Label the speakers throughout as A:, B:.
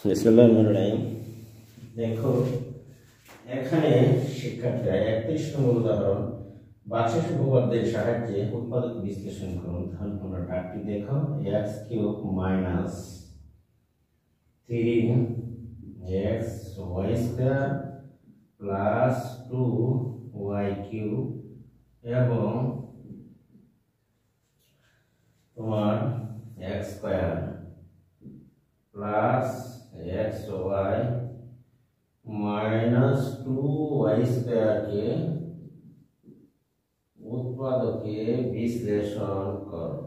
A: বিসমিল্লাহির দেখো এখানে শিক্ষার্থীরা 31 নম্বর উদাহরণ বার্ষিক উপপাদ্যের সাহায্যে উৎপাদক বিশ্লেষণ করুন। তাহলে তোমরা ডাকটি দেখো x³ minus 3xy² plus 2y³ এবং তোমার x² plus xy minus 2y² কে উৎপাদকে বিশ্লেষণ করো।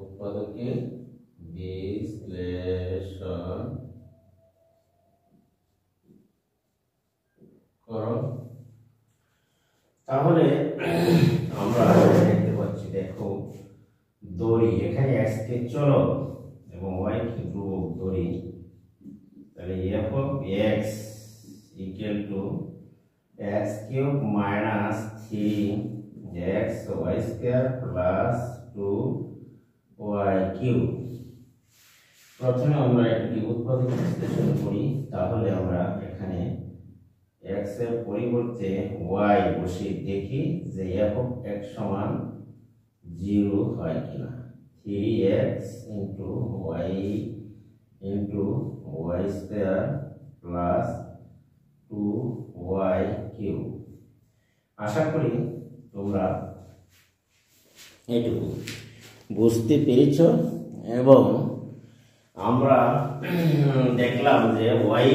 A: উৎপাদকে বিশ্লেষণ করো। তাহলে আমরা দেখতে পাচ্ছি, দেখো দড়ি এখানে x কে চলক এবং y কে ধ্রুবক দড়ি। তাহলে f of x equal to x³ minus 3xy² plus 2y³ প্রথমে আমরা এটি উৎপাদক বিশ্লেষণ করি। তাহলে আমরা এখানে x এর পরিবর্তে y বসিয়ে দেখি যে f of x সমান 0 হয় কিনা। 3x into y into y² plus 2y³ আশা করি তোমরা এটুকু বুঝতে পেরেছ। এবং আমরা দেখলাম যে y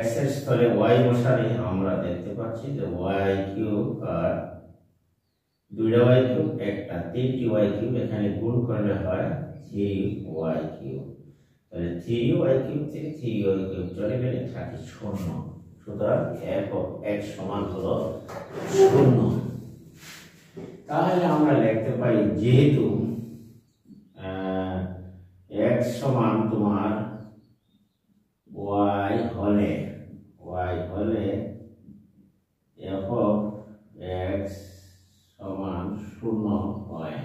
A: x এর স্থলে y বসালে আমরা দেখতে পাচ্ছি যে y³ আর দুইটা y³ একটা 3টি y³ এখানে গুণ করলে হয় 3y³। তাহলে 3y³ থেকে 3y³ চলে গেলে থাকে 0। সুতরাং f of x সমান হলো 0। তাহলে আমরা লিখতে পারি যেহেতু x সমান তোমার y হলে f of x সমান 0 হয়।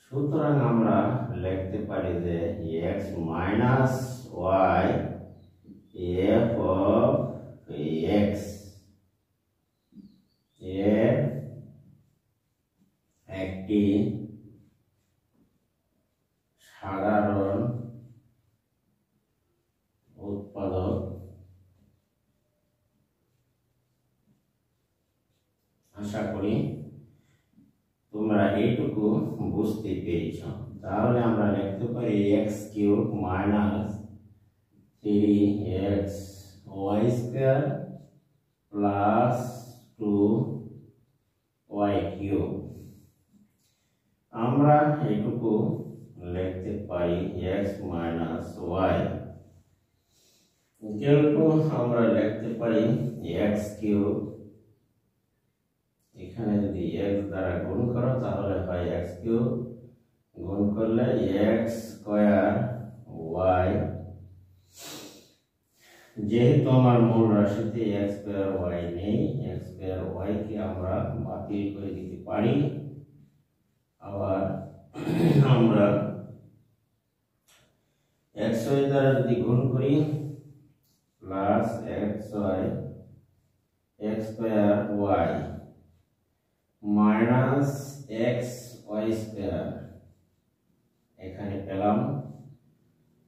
A: সুতরাং আমরা লিখতে পারি যে x minus y f of x এর একটি সাধারণ উৎপাদক। আশা করি তোমরা এইটুকু বুঝতে পেরেছ। তাহলে আমরা লিখতে পারি x³ minus 3xy² plus 2y³ আমরা এইটুকু লিখতে পারি x minus y যেহেতু আমরা লিখতে পারি x³ এখানে যদি x দ্বারা গুণ করো তাহলে হয় x³ গুণ করলে x² y। যেহেতু আমার মূল রাশিতে x² y নেই, x² y কে আমরা বাতিল করে দিতে পারি। আবার আমরা xy দ্বারা যদি গুণ করি plus x² y minus xy² এখানে পেলাম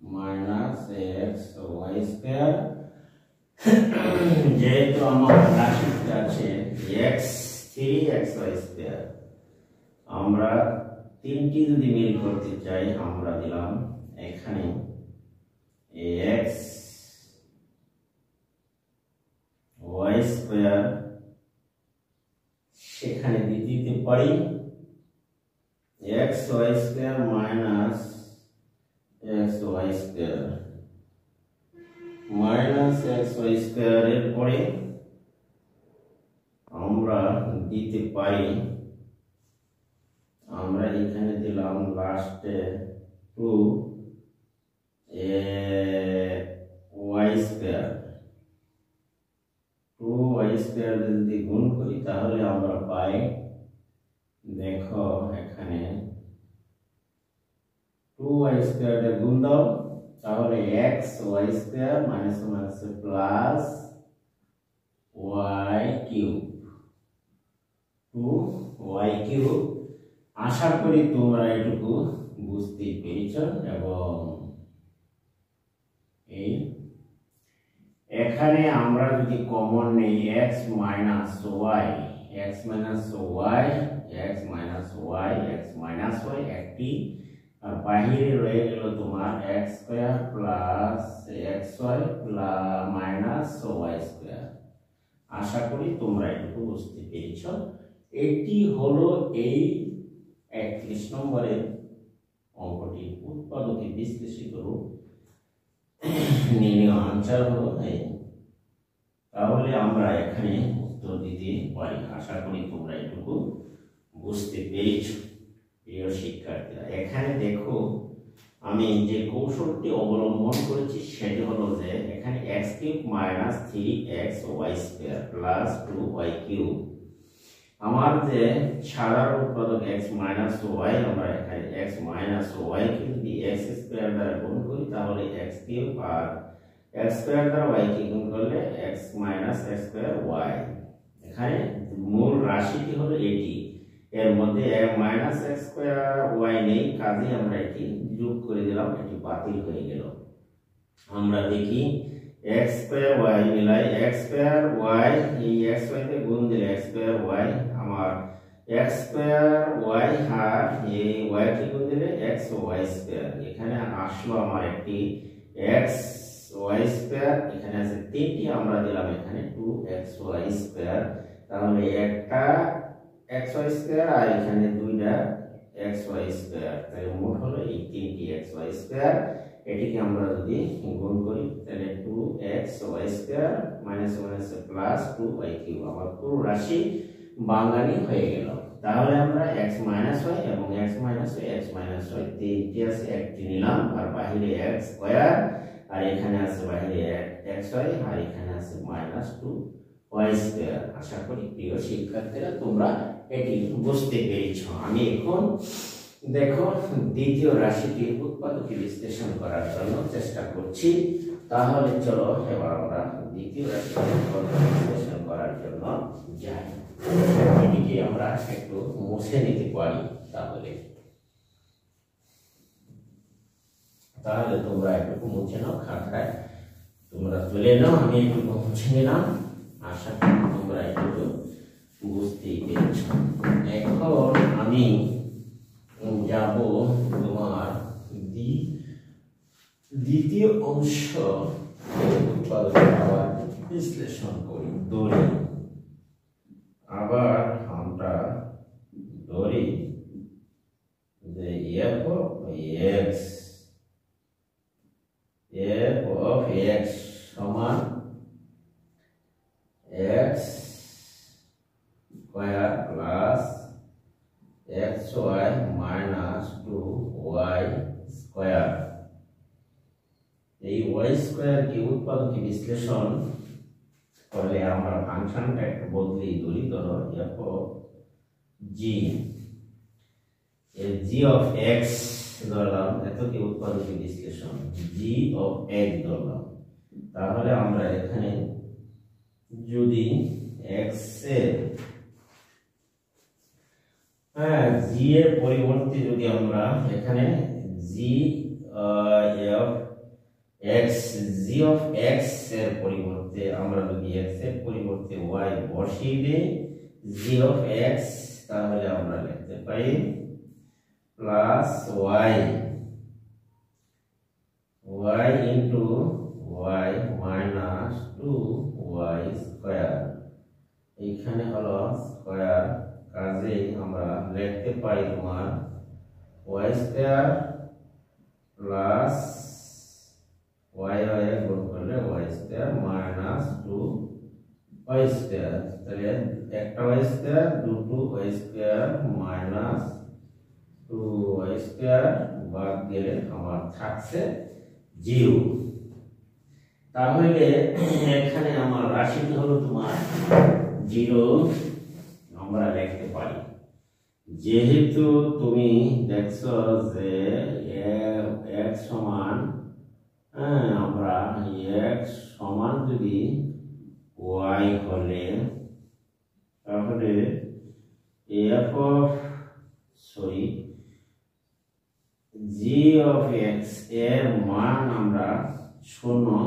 A: মাইনাস xy²। যেহেতু আমার রাশিতে আছে x3xy² আমরা তিনটি যদি মিল করতে চাই আমরা দিলাম এখানে xy² সেখানে দিতে পারি xy² মাইনাস xy² এর পরে আমরা দিতে পারি, আমরা এখানে দিলাম লাস্টে 2y² যদি গুণ করি তাহলে আমরা পাই, দেখো এখানে 2y² এর গুণ দাও, তাহলে xy² minus minus plus y³ 2y³ আশা করি তোমরা এটুকু বুঝতে পেরেছ। এবং এই এখানে আমরা যদি কমন নেই x মাইনাস y একটি, আর বাহিরে রয়ে গেল তোমার x² plus xy minus y²। আশা করি তোমরা এটুকু বুঝতে পেরেছ। এটি হলো এই 31 নম্বরের অঙ্কটি উৎপাদকে বিশ্লেষিত রূপ, নির্ণয় আনসার হলো এই। তাহলে আমরা এখানে উত্তর দিতে পারি। আশা করি তোমরা এটুকু বুঝতে পেরেছ প্রিয় শিক্ষার্থীরা। এখানে দেখো আমি যে কৌশলটি অবলম্বন করেছি সেটি হলো যে এখানে x³ minus 3xy² plus 2y³ আমার যে সাধারণ উৎপাদক x মাইনাস y, আমরা এখানে x মাইনাস y কে যদি x² দ্বারা গুণ করি তাহলে x³ আর x² দ্বারা y কে গুণ করলে x মাইনাস x²y। এখানে মূল রাশিটি হলো এটি, এর মধ্যে মাইনাস x²y নেই, কাজে আমরা এটি যোগ করে দিলাম, এটি বাতিল হয়ে গেল। আমরা দেখি x²y মিলাই x²y, এই xy তে গুণ দিলে x²y আমার x²y আর এই y কে গুণ দিলে xy²। এখানে আসলো আমার একটি xy², এখানে আছে 3টি, আমরা দিলাম এখানে 2xy²। তাহলে একটা xy² আর এখানে দুইটা xy², তাই মোট হলো এই 3টি xy²। এটিকে আমরা যদি গুণ করি তাহলে 2xy² minus minus plus 2y³ আমার পুরো রাশি বাঙালি হয়ে গেল। তাহলে আমরা x মাইনাস y এবং x মাইনাস y তিনটি আছে, একটি নিলাম, আর বাহিরে x² আর এখানে আছে বাহিরে xy আর এখানে আছে মাইনাস 2y²। আশা করি প্রিয় শিক্ষার্থীরা তোমরা এটি বুঝতে পেরেছ। আমি এখন দেখো দ্বিতীয় রাশিটির উৎপাদকে বিশ্লেষণ করার জন্য চেষ্টা করছি। তাহলে চলো এবার আমরা দ্বিতীয় রাশিটির উৎপাদকে বিশ্লেষণ করার জন্য যাই। এটিকে আমরা একটু মুছে নিতে পারি। তাহলে তোমরা একটু মুছে নাও, খাতায় তোমরা তুলে নাও, আমি একটু মুছে নিলাম। আশা করি তোমরা একটু বুঝতেই পেরেছ। এখন আমি যাব তোমার দ্বিতীয় অংশ উৎপাদক আবার বিশ্লেষণ করি। দড়ি আবার আমরা ধরি যে f of x সমান x square plus xy minus 2y square. এই y স্কয়ার কি উৎপাদকে বিশ্লেষণ করলে আমরা ফাংশনটা একটু বদলে ধরি। ধরো f of g, g of x ধরলাম, এত কি উৎপাদকে বিশ্লেষণ g of x ধরলাম। তাহলে আমরা এখানে যদি x এর g এর পরিবর্তে যদি আমরা এখানে g of x এর পরিবর্তে আমরা যদি x এর পরিবর্তে y বসিয়ে দেই g of x, তাহলে আমরা লিখতে পারি plus y into y minus 2y square. এইখানে হলো স্কয়ার, কাজে আমরা লিখতে পারি তোমার y স্কয়ার প্লাস y গুণ করলে y square minus 2y square. তাহলে একটা y স্কয়ার, দুটো y square minus 2y square বাদ গেলে আমার থাকছে 0। তাহলে এখানে আমার রাশিটি হলো তোমার 0 আমরা লিখতে পারি। যেহেতু তুমি দেখছো যে x সমান আমরা x সমান যদি y হলে তাহলে g of x এর মান আমরা 0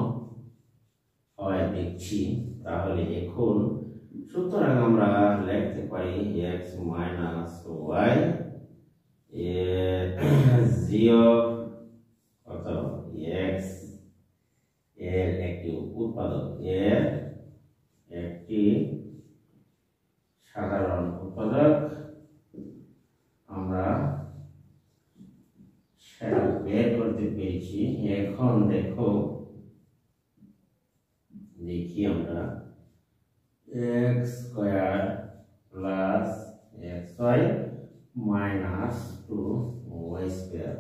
A: হয় দেখছি। তাহলে এখন সুতরাং আমরা লিখতে পারি x minus y g of x এর একটি উৎপাদক, এর একটি সাধারণ উৎপাদক আমরা সেটা বের করতে পেরেছি। এখন দেখি আমরা x square plus xy minus 2y square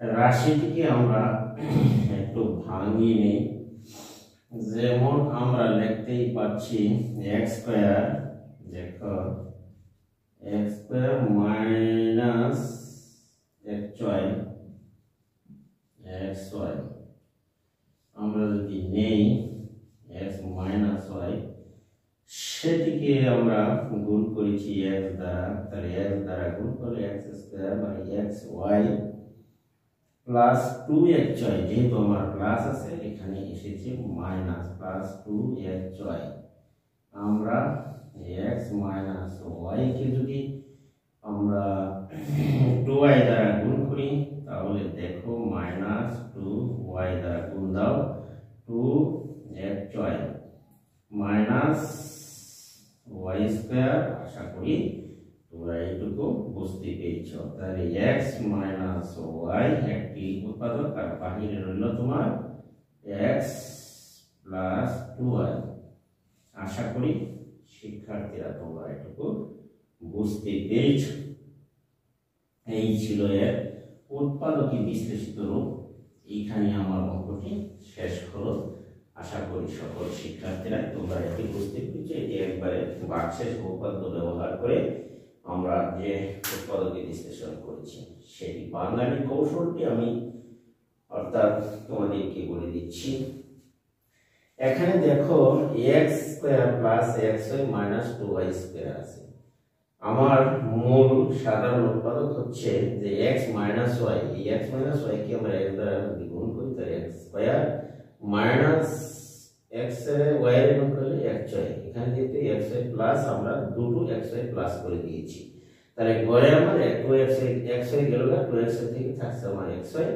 A: রাশিটিকে আমরা একটু ভাঙিয়ে নিই। যেমন আমরা লিখতেই পাচ্ছি x স্কয়ার, দেখো x স্কয়ার মাইনাস xy আমরা যদি নেই x মাইনাস y, সেটিকে আমরা গুণ করেছি x দ্বারা, তাহলে x দ্বারা গুণ করলে x square by xy plus 2xy, যেহেতু আমার প্লাস আছে এখানে এসেছে মাইনাস প্লাস 2xy। আমরা x মাইনাস y কে যদি আমরা 2y দ্বারা গুণ করি তাহলে দেখো মাইনাস 2y দ্বারা গুণ দাও 2xy মাইনাস y স্কয়ার। আশা করি তোমরা এইটুকু বুঝতে পেরেছো। তাহলে x মাইনাস y একটি উৎপাদক আর বাহিরে রইল তোমার x প্লাস 2y। আশা করি শিক্ষার্থীরা তোমরা এটুকু বুঝতে পেরেছো। এই ছিল এর উৎপাদকী বিশ্লেষিত রূপ। এইখানে আমার অঙ্কটি শেষ হলো। আশা করি সকল শিক্ষার্থীরা তোমরা এটি বুঝতে পেরেছো। এটি একবারে ভাগশেষ উপপাদ্য ব্যবহার করে আমরা যে উৎপাদকী বিশ্লেষণ করেছি সেটি বাঙালি কৌশলটি আমি অর্থাৎ তোমাদেরকে বলে দিচ্ছি। এখানে দেখো x square plus xy minus 2y square আছে। আমার মূল সাধারণ উৎপাদক হচ্ছে যে x মাইনাস y, এই x মাইনাস y কে আমরা x দ্বারা গুণ করি তাহলে x স্কয়ার মাইনাস x এর y এর গুণ করলে xy। এখানে যেহেতু xy প্লাস আমরা দুটো xy প্লাস করে দিয়েছি, তাহলে ঘরে আমার 2xy গেল না, 2xy থেকে থাকছে আমার xy,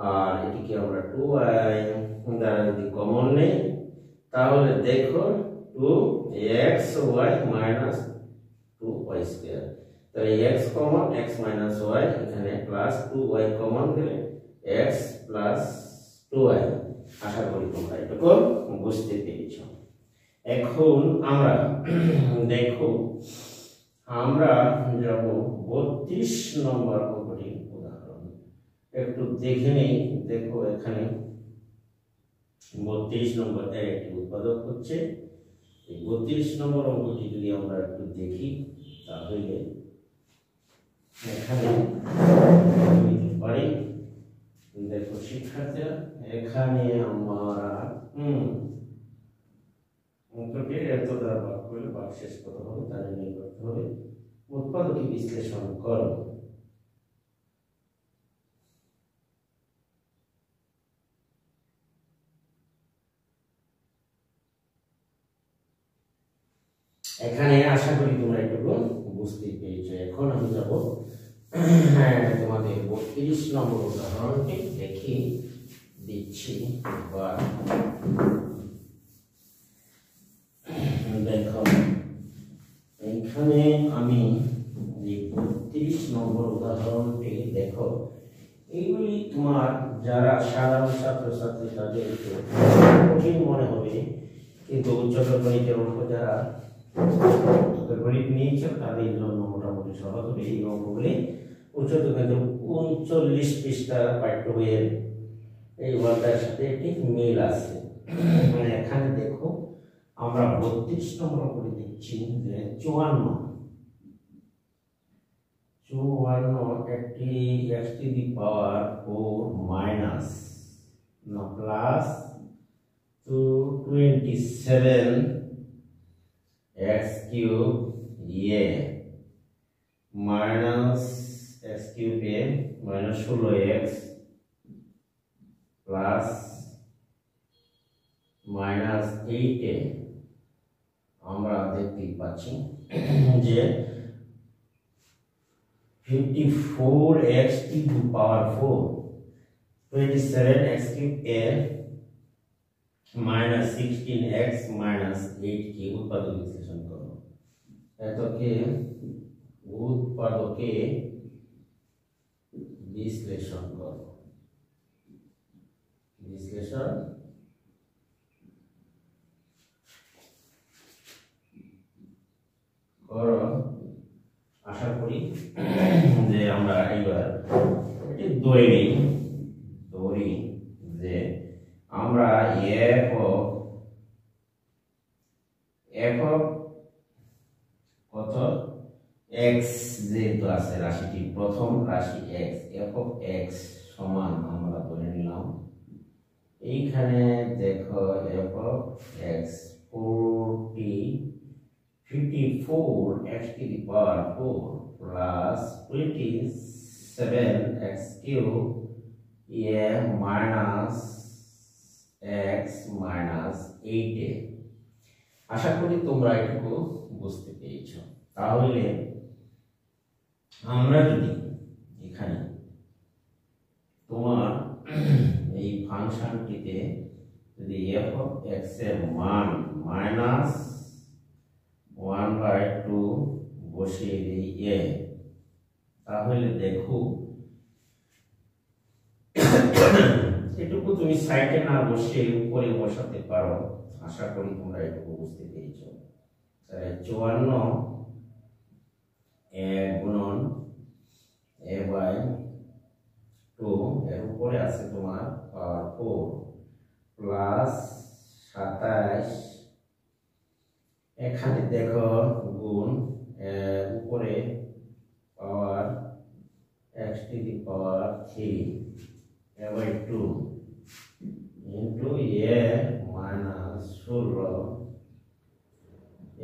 A: আর এটিকে আমরা 2y দ্বারা যদি কমন নেই তাহলে দেখো 2xy মাইনাস 2y স্কয়ার। তাহলে x common, x minus y, এখানে প্লাস 2y কমন গেলে x প্লাস 2y। আশা করি তোমরা এটুকু বুঝতে পেরেছো। এখন আমরা দেখো আমরা যাব 32 নম্বর অঙ্কটি উদাহরণ একটু দেখে নেই। দেখো এখানে 32 নম্বর এর একটি উৎপাদক হচ্ছে। এই 32 নম্বর অঙ্কটি যদি আমরা একটু দেখি তাহলে এখানে পারি। দেখো শিক্ষার্থীরা এখানে আমরা অঙ্কটি এত দ্বারা ভাগ করলে ভাগশেষ কত হবে তা নির্ণয় করতে হবে। উৎপাদকী বিশ্লেষণ করো। এখানে আশা করি তোমরা একটু বুঝতে পেরেছো। এখন আমি যাব তোমাদের 32 নম্বর উদাহরণটি দেখি দিচ্ছি। দেখো এখানে আমি 32 নম্বর উদাহরণটি দেখো, এইগুলি তোমার যারা সাধারণ ছাত্রছাত্রী তাদের একটু কঠিন মনে হবে, কিন্তু উচ্চতর গণিতের অঙ্ক যারা গণিত নিয়েছে তাদের জন্য মোটামুটি সহজ হবে। এই অঙ্কগুলি উচ্চতর গণিত 39 পৃষ্ঠা পাঠ্য বইয়ের এই ওয়ার্ডের সাথে একটি মিল আছে। মানে এখানে দেখো আমরা 32 নম্বর করে দিচ্ছি যে 54 54 একটি x to the power 4 minus না প্লাস 227 x কিউব ये माइनस x কিউব এ माइनस 16x प्लस माइनस 8 এ আমরা দেখতে পাচ্ছি যে 54x to the power 4 27x cube a minus 16x minus 8 की उत्पादक विश्लेषण करो तो के उत्पादक के विश्लेषण करो विश्लेषण करो আশা করি যে আমরা এবার এটি ধরি যে আমরা f কত x যেহেতু আছে রাশিটি প্রথম রাশি x f of x সমান আমরা ধরে নিলাম এইখানে দেখো f of x 54x to the power 4 plus 27x cube a minus x minus 8 a আশা করি তোমরা এটুকু বুঝতে পেরেছো তাহলে আমরা যদি এখানে তোমার এই ফাংশনটিতে যদি f of x এর মান মাইনাস 1/2 বসিয়ে দিই a তাহলে দেখো এটুকু তুমি সাইডে না বসিয়ে উপরে বসাতে পারো আশা করি তোমরা এটুকু বুঝতে পেরেছো তাহলে 54 a গুণন a বাই 2 এর উপরে আছে তোমার পাওয়ার 4 প্লাস 27 এখানে দেখো গুণ উপরে পাওয়ার x to the power 3 by 2 into a minus 16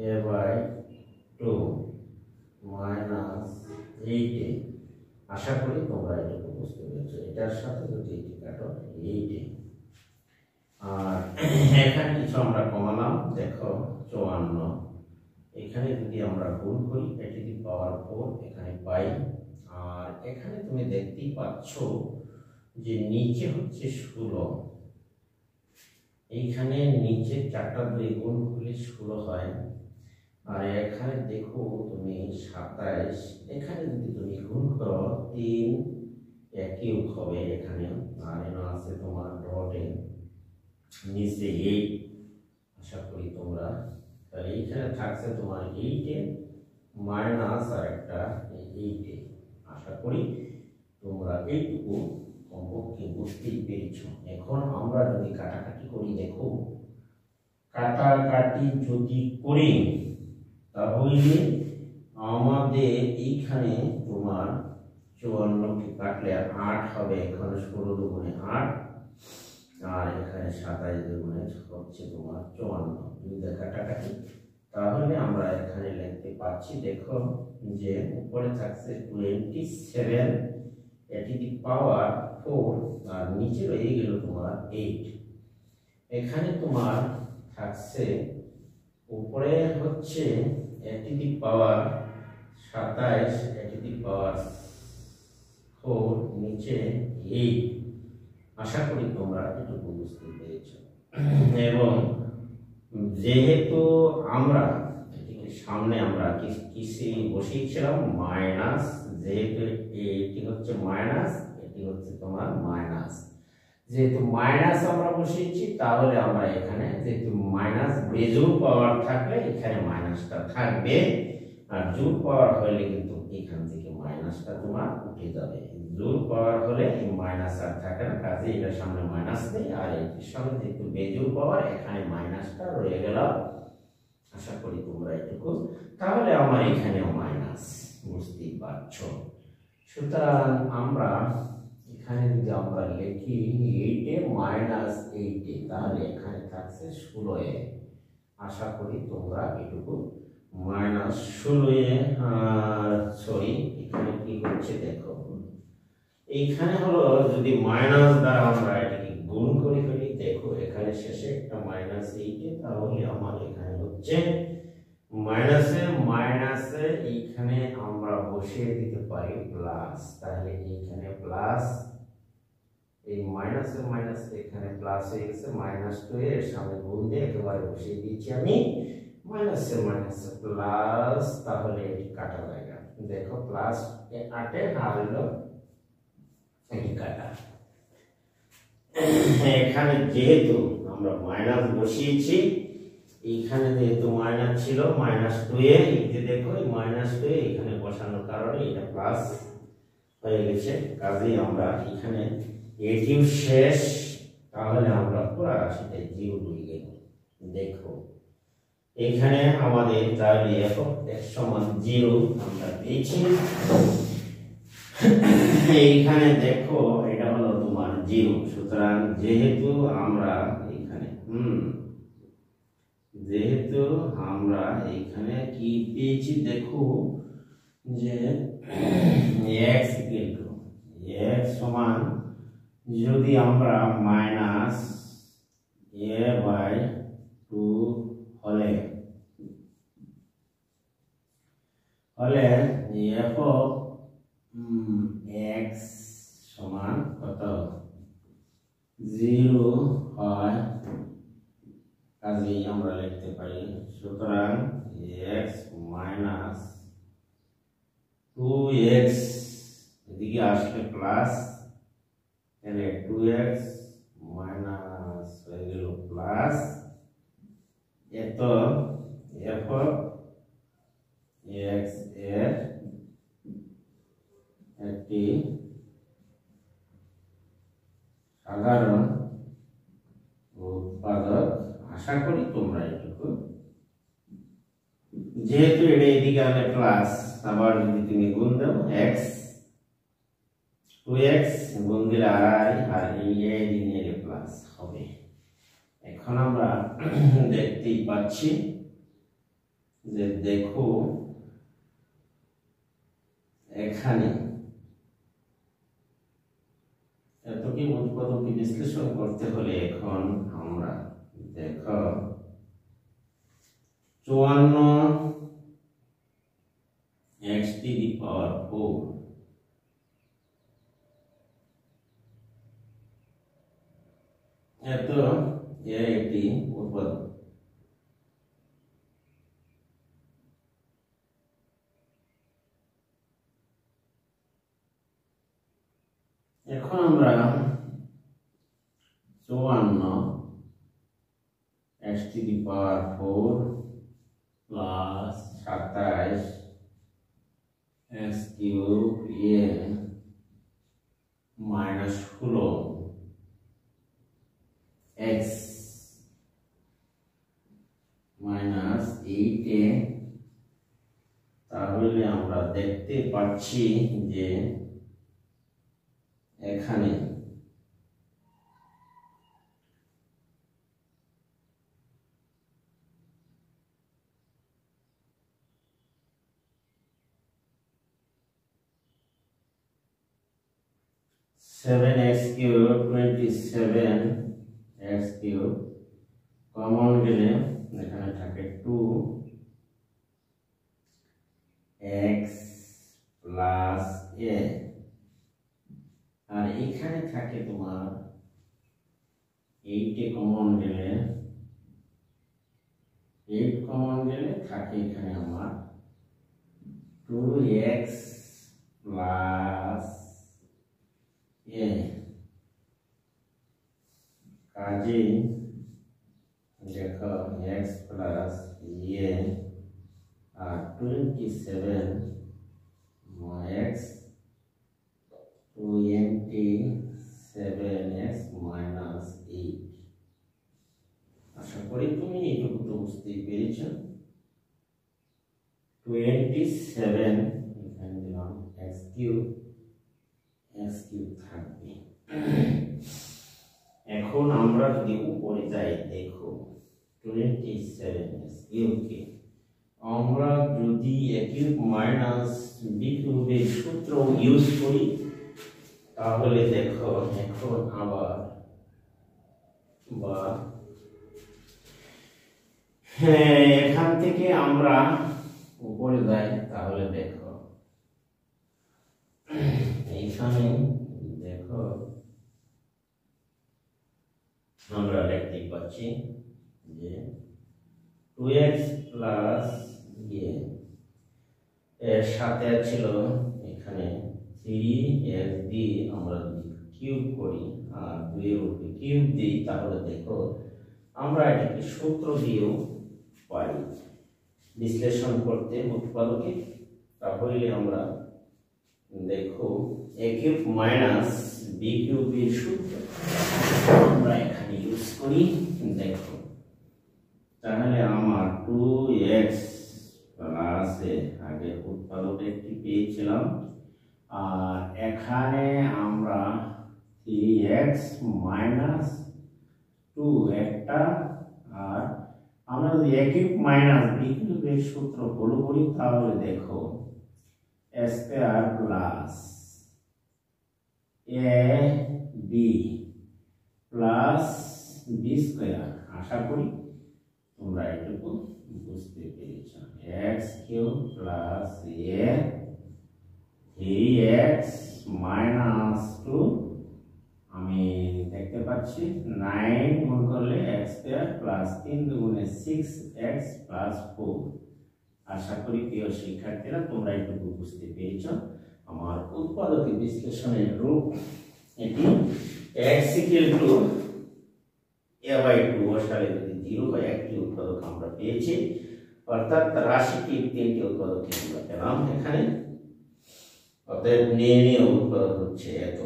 A: a by 2 minus 8 আশা করি তোমরা এটুকু বুঝতে পেরেছো এটার সাথে যদি এটি কাটো 8 আর এখানে কিছু আমরা কমালাম দেখো 54 এখানে যদি আমরা গুণ করি এটি দি পাওয়ার 4 এখানে পাই আর এখানে তুমি দেখতেই পাচ্ছো যে নিচে হচ্ছে 16 এইখানে নিচে 4টা 2 গুণ করলে 16 হয় আর এখানে দেখো তুমি 27 এখানে যদি তুমি গুণ করো 3 কিউব হবে এখানে আর এখানে আছে তোমার ডটে নিচে 8 আশা করি তোমরা তাহলে এইখানে থাকছে তোমার 8 এ মাইনাস আর একটা 8 এ আশা করি তোমরা এইটুকু কমপক্ষে বুঝতেই পেরেছো এখন আমরা যদি কাটাকাটি করি দেখো কাটাকাটি যদি করি তাহলে আমাদের এইখানে তোমার 54 কে কাটলে 8 হবে এখানে 16 দুগুণে 8 আর এখানে 27 দুগুণে হচ্ছে তোমার 54 যদি কাটাকাটি তাহলে আমরা এখানে লিখতে পাচ্ছি দেখো যে উপরে থাকছে 27 এটি দি পাওয়ার 4 আর নিচে রয়ে গেল তোমার 8 এখানে তোমার থাকছে উপরে হচ্ছে এটি দি পাওয়ার 27 এটি দি পাওয়ার 4 নিচে 8 আশা করি তোমরা এটুকু বুঝতে পেরেছো এবং যেহেতু আমরা এটিকে সামনে আমরা কিসে বসিয়েছিলাম মাইনাস যেহেতু এটি হচ্ছে মাইনাস এটি হচ্ছে তোমার মাইনাস যেহেতু মাইনাস আমরা বসিয়েছি তাহলে আমরা এখানে যেহেতু মাইনাস বেজোড় পাওয়ার থাকলে এখানে মাইনাসটা থাকবে আর জোড় পাওয়ার হলে কিন্তু এখান থেকে মাইনাসটা তোমার উঠে যাবে জোড় পাওয়ার হলে এই মাইনাস আর থাকে না কাজে এটার সামনে মাইনাস নেই আর এটির সামনে যেহেতু বেজোড় পাওয়ার এখানে মাইনাসটা রয়ে গেল আশা করি তোমরা এটুকু তাহলে আমার এখানেও মাইনাস বুঝতেই পারছো সুতরাং আমরা এখানে যদি আমরা লিখি 8 মাইনাস 8 তাহলে এখানে থাকছে 16 আশা করি তোমরা এটুকু মাইনাস 16 সরি এখানে কি হচ্ছে দেখো এইখানে হলো যদি মাইনাস দ্বারা আমরা এটাকে গুণ করে ফেলি দেখো এখানে শেষে একটা মাইনাস 8 তাহলে আমার এখানে হচ্ছে মাইনাসে এইখানে আমরা বসিয়ে দিতে পারি প্লাস তাহলে এইখানে প্লাস এই মাইনাস এখানে প্লাস হয়ে গেছে -2 এর সামনে গুণ দিয়ে একেবারে বসিয়ে দিয়েছি আমি মাইনাস প্লাস তাহলে এটি কাটা যায়গা দেখো প্লাস 8 আর হলো এটি কাটা এখানে যেহেতু আমরা মাইনাস বসিয়েছি এখানে যেহেতু মাইনাস ছিল -2 এ এই দেখো এই -2 এখানে বসানোর কারণে এটা প্লাস হয়ে গেছে কাজেই আমরা এখানে এটিও শেষ তাহলে আমরা পুরো রাশিতে 0 লিখে দেব দেখো এখানে আমাদের তাহলে f x সমান 0 আমরা পেয়েছি এইখানে দেখো এটা হলো তোমার 0 সুতরাং যেহেতু আমরা কি পেয়েছি দেখো যে x সমান যদি আমরা মাইনাস a/2 হলে f x সমান কত 0 হয় কাজেই আমরা লিখতে পারি সুতরাং x মাইনাস 2x এদিকে আসলে প্লাস তাহলে 2x মাইনাস হয়ে গেল প্লাস এত f x এর একটি সাধারণ উৎপাদক আশা করি তোমরা এটুকু যেহেতু এটা এদিকে আনে প্লাস আবার যদি তুমি গুণ দাও x 2x গুণ দিলে আড়াই আর এই দিনের প্লাস হবে এখন আমরা দেখতেই পাচ্ছি যে দেখো এখানে এত কি উৎপাদককে বিশ্লেষণ করতে হলে এখন আমরা দেখো 54 x to the power 4 এত একটি উৎপাদক এখন আমরা 54 x to the power 4 plus 27 x cube a minus 16 x minus 8 তাহলে আমরা দেখতে পাচ্ছি যে এখানে seven x cube 27 x cube common গেলে এখানে থাকে 2 x plus a আর এখানে থাকে তোমার 8 কমন গেলে 8 কমন গেলে থাকে এখানে আমার 2x plus a কাজেই দেখো x plus a R 27 x 27x minus 8 আশা করি তুমি এটুকু তো বুঝতেই পেরেছ 27 এখানে দিলাম x cube এস কিউব থাকবে। এখন আমরা যদি উপরে যাই, দেখো 27 কিউব কে আমরা যদি a কিউব মাইনাস b কিউবের সূত্র ইউজ করি, তাহলে দেখো এখন আবার বা এখান থেকে আমরা উপরে যাই, তাহলে দেখো এইখানে দেখো আমরা দেখতে পাচ্ছি যে 2x প্লাস এর সাথে ছিল এখানে 3x দিয়ে আমরা যদি কিউব করি আর 2 এর উপরে কিউব দিই, তাহলে দেখো আমরা এটাকে সূত্র দিয়েও পাই বিশ্লেষণ করতে উৎপাদকে। তাহলে আমরা দেখো a কিউব মাইনাস b কিউবের সূত্র আমরা এখানে ইউজ করি। দেখো তাহলে আমার 2x প্লাস আগে উৎপাদক একটি পেয়েছিলাম, আর এখানে আমরা 3x মাইনাস 2 একটা, আর আমরা যদি a কিউব মাইনাস b কিউবের সূত্র ফলো করি, তাহলে দেখো a square plus ab plus b square. আশা করি তোমরা এটুকু বুঝতে পেরেছ। x cube plus a 3x minus 2, আমি দেখতে পাচ্ছি 9 গুণ করলে x স্কয়ার প্লাস 3 দুগুণে 6x প্লাস 4। আশা করি প্রিয় শিক্ষার্থীরা তোমরা এটুকু বুঝতে পেরেছ। আমার উৎপাদকে বিশ্লেষণের রূপ এটি x ইকুয়াল টু a/2 বসালে যদি 0 হয়, একটি উৎপাদক আমরা পেয়েছি, অর্থাৎ রাশিটির তিনটি উৎপাদক আমরা পেলাম এখানে। অতএব নির্ণেয় উৎপাদক হচ্ছে এত।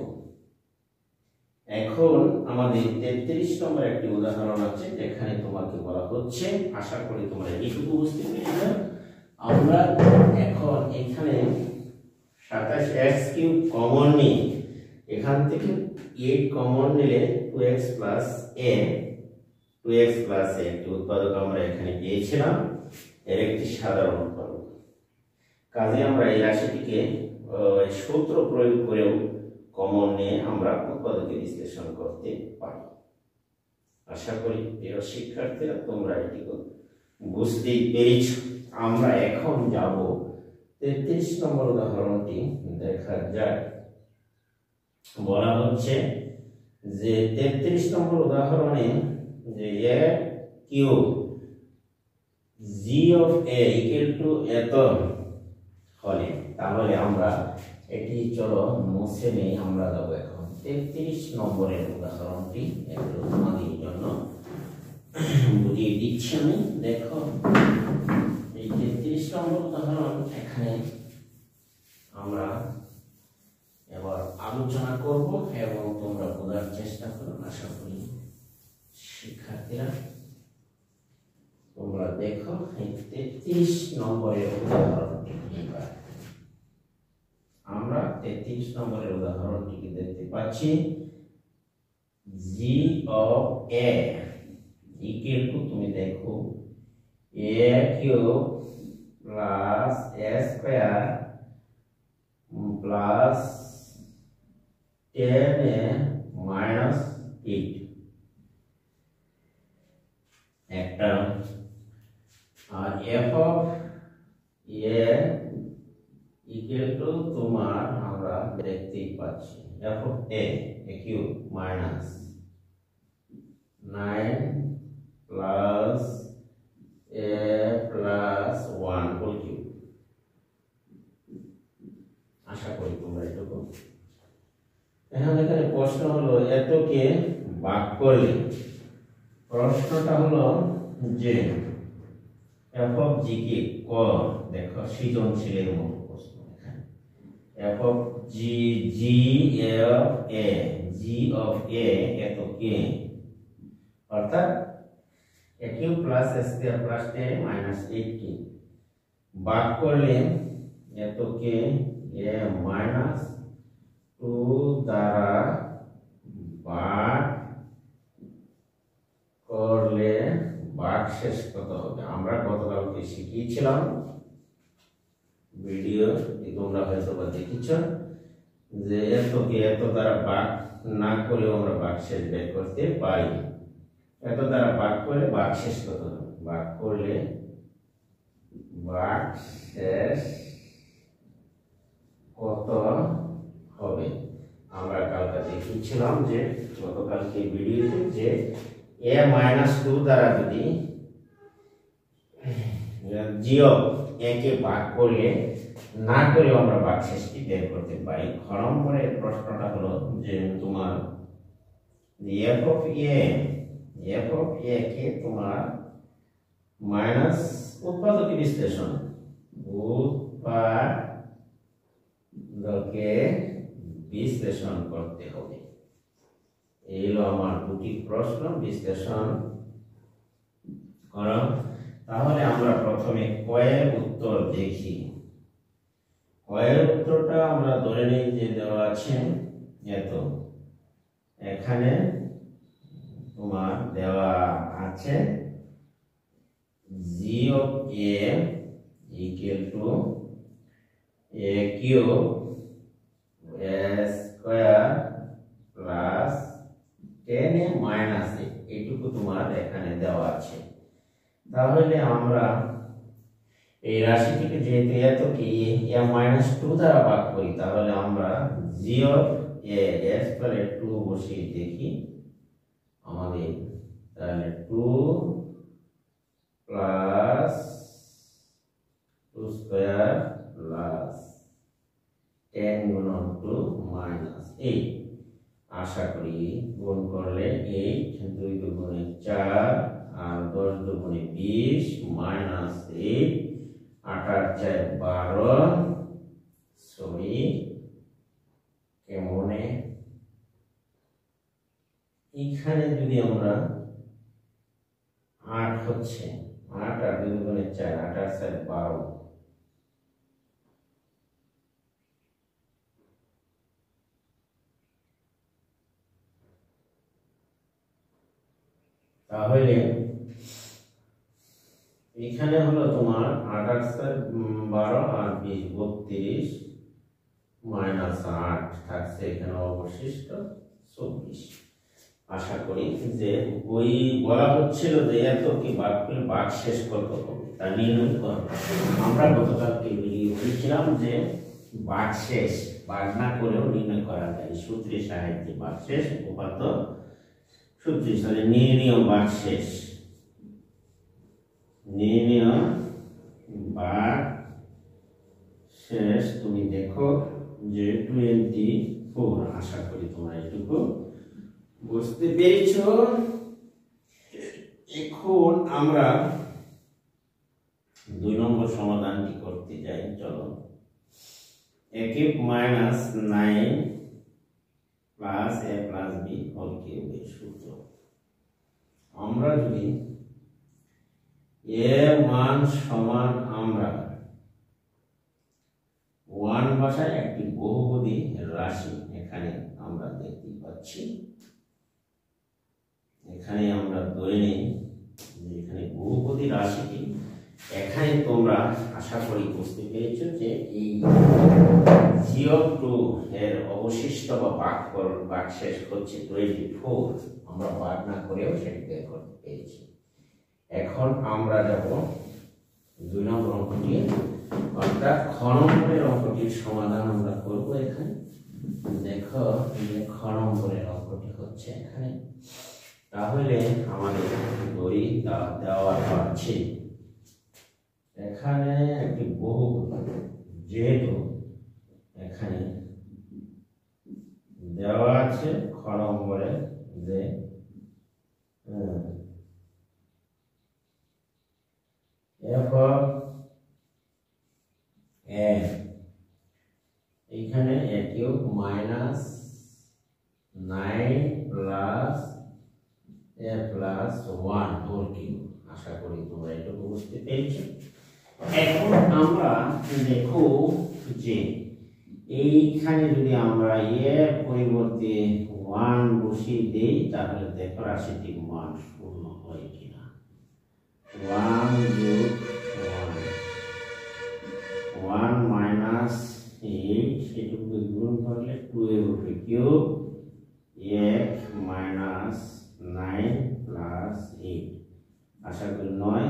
A: এখন আমাদের 33 নম্বর একটি উদাহরণ আছে, যেখানে তোমাকে বলা হচ্ছে, আশা করি তোমরা এইটুকু বুঝতে পেরেছ। আমরা এখন এখানে 27x কিউব কমন নিই, এখান থেকে 8 কমন নিলে 2x প্লাস a একটি উৎপাদক আমরা এখানে পেয়েছিলাম, এর একটি সাধারণ উৎপাদক। কাজে আমরা এই রাশিটিকে সূত্র প্রয়োগ করেও কমন নিয়ে আমরা উৎপাদকে বিশ্লেষণ করতে পারি। আশা করি প্রিয় শিক্ষার্থীরা তোমরা এটিকে বুঝতেই পেরেছ। আমরা এখন যাব 33 নম্বর উদাহরণটি দেখা যায়। বলা হচ্ছে যে 33 নম্বর উদাহরণে যে a cube g of a equal two এত হলে, তাহলে আমরা এটি চলো মুছে নেই। আমরা যাব এখন 33 নম্বরের উদাহরণটি একটু তোমাদের জন্য বুঝিয়ে দিচ্ছি আমি। দেখো এই 33 নম্বর উদাহরণ এখানে আমরা এবার আলোচনা করব এবং তোমরা বোঝার চেষ্টা করো। আশা করি শিক্ষার্থীরা তোমরা দেখো এই 33 নম্বরের উদাহরণটি। আমরা 33 নম্বরের উদাহরণটিকে দেখতে পাচ্ছি g of a equal to, তুমি দেখো a cube plus a square plus 10a minus 8 একটা, আর f of a equal to তোমার আমরা দেখতেই পাচ্ছি f of a cube minus 9 plus a plus 1 whole cube. আশা করি তোমরা এটুকু। এখন এখানে প্রশ্ন হলো এতকে ভাগ করলে, প্রশ্নটা হলো যে f অফ g কে দেখো সৃজনশীলের মতো প্রশ্ন। এখানে f of g of a এত কে, অর্থাৎ a cube plus a square plus 10 minus 8 কে ভাগ করলে এত কে a মাইনাস টু দ্বারা ভাগ করলে ভাগশেষ কত হবে? আমরা গতকালকে শিখিয়েছিলাম, ভিডিও তোমরা হয়তো বা দেখেছ, যে এতকে এত দ্বারা ভাগ না করে আমরা ভাগশেষ বের করতে পারি। এত দ্বারা ভাগ করে ভাগশেষ কত হবে? ভাগ করলে ভাগশেষ কত হবে আমরা কালকে দেখিয়েছিলাম, যে গতকালকে ভিডিওতে, যে a - 2 দ্বারা যদি জিও a কে ভাগ করলে না করে আমরা ভাগশেষটি বের করতে পারি। খ নম্বরের প্রশ্নটা হলো যে তোমার f of a কে তোমার মাইনাস উৎপাদকে বিশ্লেষণ, উৎপাদকে বিশ্লেষণ করতে হবে। এই হলো আমার দুটি প্রশ্ন, বিশ্লেষণ করো। তাহলে আমরা প্রথমে কয়ের উত্তর দেখি। কয়ের উত্তরটা আমরা ধরে নিই যে দেওয়া আছে এত, এখানে তোমার দেওয়া আছে g of a equal to a cube a square plus 10a minus a, এইটুকু তোমার এখানে দেওয়া আছে। তাহলে আমরা এই রাশিটিকে যেহেতু এত কি a-2 দ্বারা ভাগ করি, তাহলে আমরা g of a স্কয়ার 2 বসিয়ে দেখি আমাদের, তাহলে 2 প্লাস 2 স্কয়ার প্লাস 10 গুণন 2 মাইনাস 8, আশা করি গুণ করলে 8, 2 দুগুণে 4 আর 10 দুগুণে 20 মাইনাস 8, 8 আর 4 12, সরি কেমনে এখানে যদি আমরা 8 হচ্ছে 8 আর 2 দুগুণে 4, 8 আর 4 12, তাহলে এখানে হলো তোমার 8 আর 4 12 আর 20 32 মাইনাস 8 থাকছে এখানে অবশিষ্ট 24। আশা করি যে ওই বলা হচ্ছিল যে এত কি ভাগ করলে ভাগশেষ কত হবে তা নির্ণয় করো। আমরা গতকালকে ভিডিও করেছিলাম যে ভাগশেষ ভাগ না করেও নির্ণয় করা যায় সূত্রের সাহায্যে। ভাগশেষ উপাত্ত সূত্র হিসাবে নির্ণয় ভাগশেষ, নির্ণয় ভাগশেষ তুমি দেখো যে 24। আশা করি তোমরা এটুকু বুঝতে পেরেছ। এখন আমরা 2 নম্বর সমাধানটি করতে যাই। চলো, a cube minus 9 plus a plus b whole cube এর সূত্র। আমরা যদি a মান সমান আমরা 1 ভাষায় একটি বহুপদী রাশি এখানে আমরা দেখতে পাচ্ছি। এখানে আমরা ধরে নিই যে এখানে বহুপদী রাশিটি, এখানে তোমরা আশা করি বুঝতে পেরেছো যে এই g2 এর অবশিষ্ট বা ভাগশেষ হচ্ছে 24। আমরা ভাগ না করেও সেটি বের করতে পেরেছি। এখন আমরা যাব 2 নম্বর অঙ্কটি, অর্থাৎ খ নম্বরের অঙ্কটির সমাধান আমরা করব। এখানে দেখো যে খ নম্বরের অঙ্কটি হচ্ছে এখানে। তাহলে আমাদের দড়ি দেওয়া আছে এখানে একটি বহুপদী, যেহেতু এখানে দেওয়া আছে খ নম্বরে যে f of a, এখানে a cube minus 9 plus a plus 1 whole cube। আশা করি তোমরা এটুকু বুঝতে পেরেছো। এখন আমরা দেখো যে এইখানে যদি আমরা এর পরিবর্তে 1 বসিয়ে দেই তাহলে দেখো রাশিটির মান শূন্য হয় কিনা। 1 যোগ 1 মাইনাস 8 সেটুকু গুণ করলে 2 এর উপরে কিউব 1 মাইনাস 9 প্লাস 8 আশা করি 9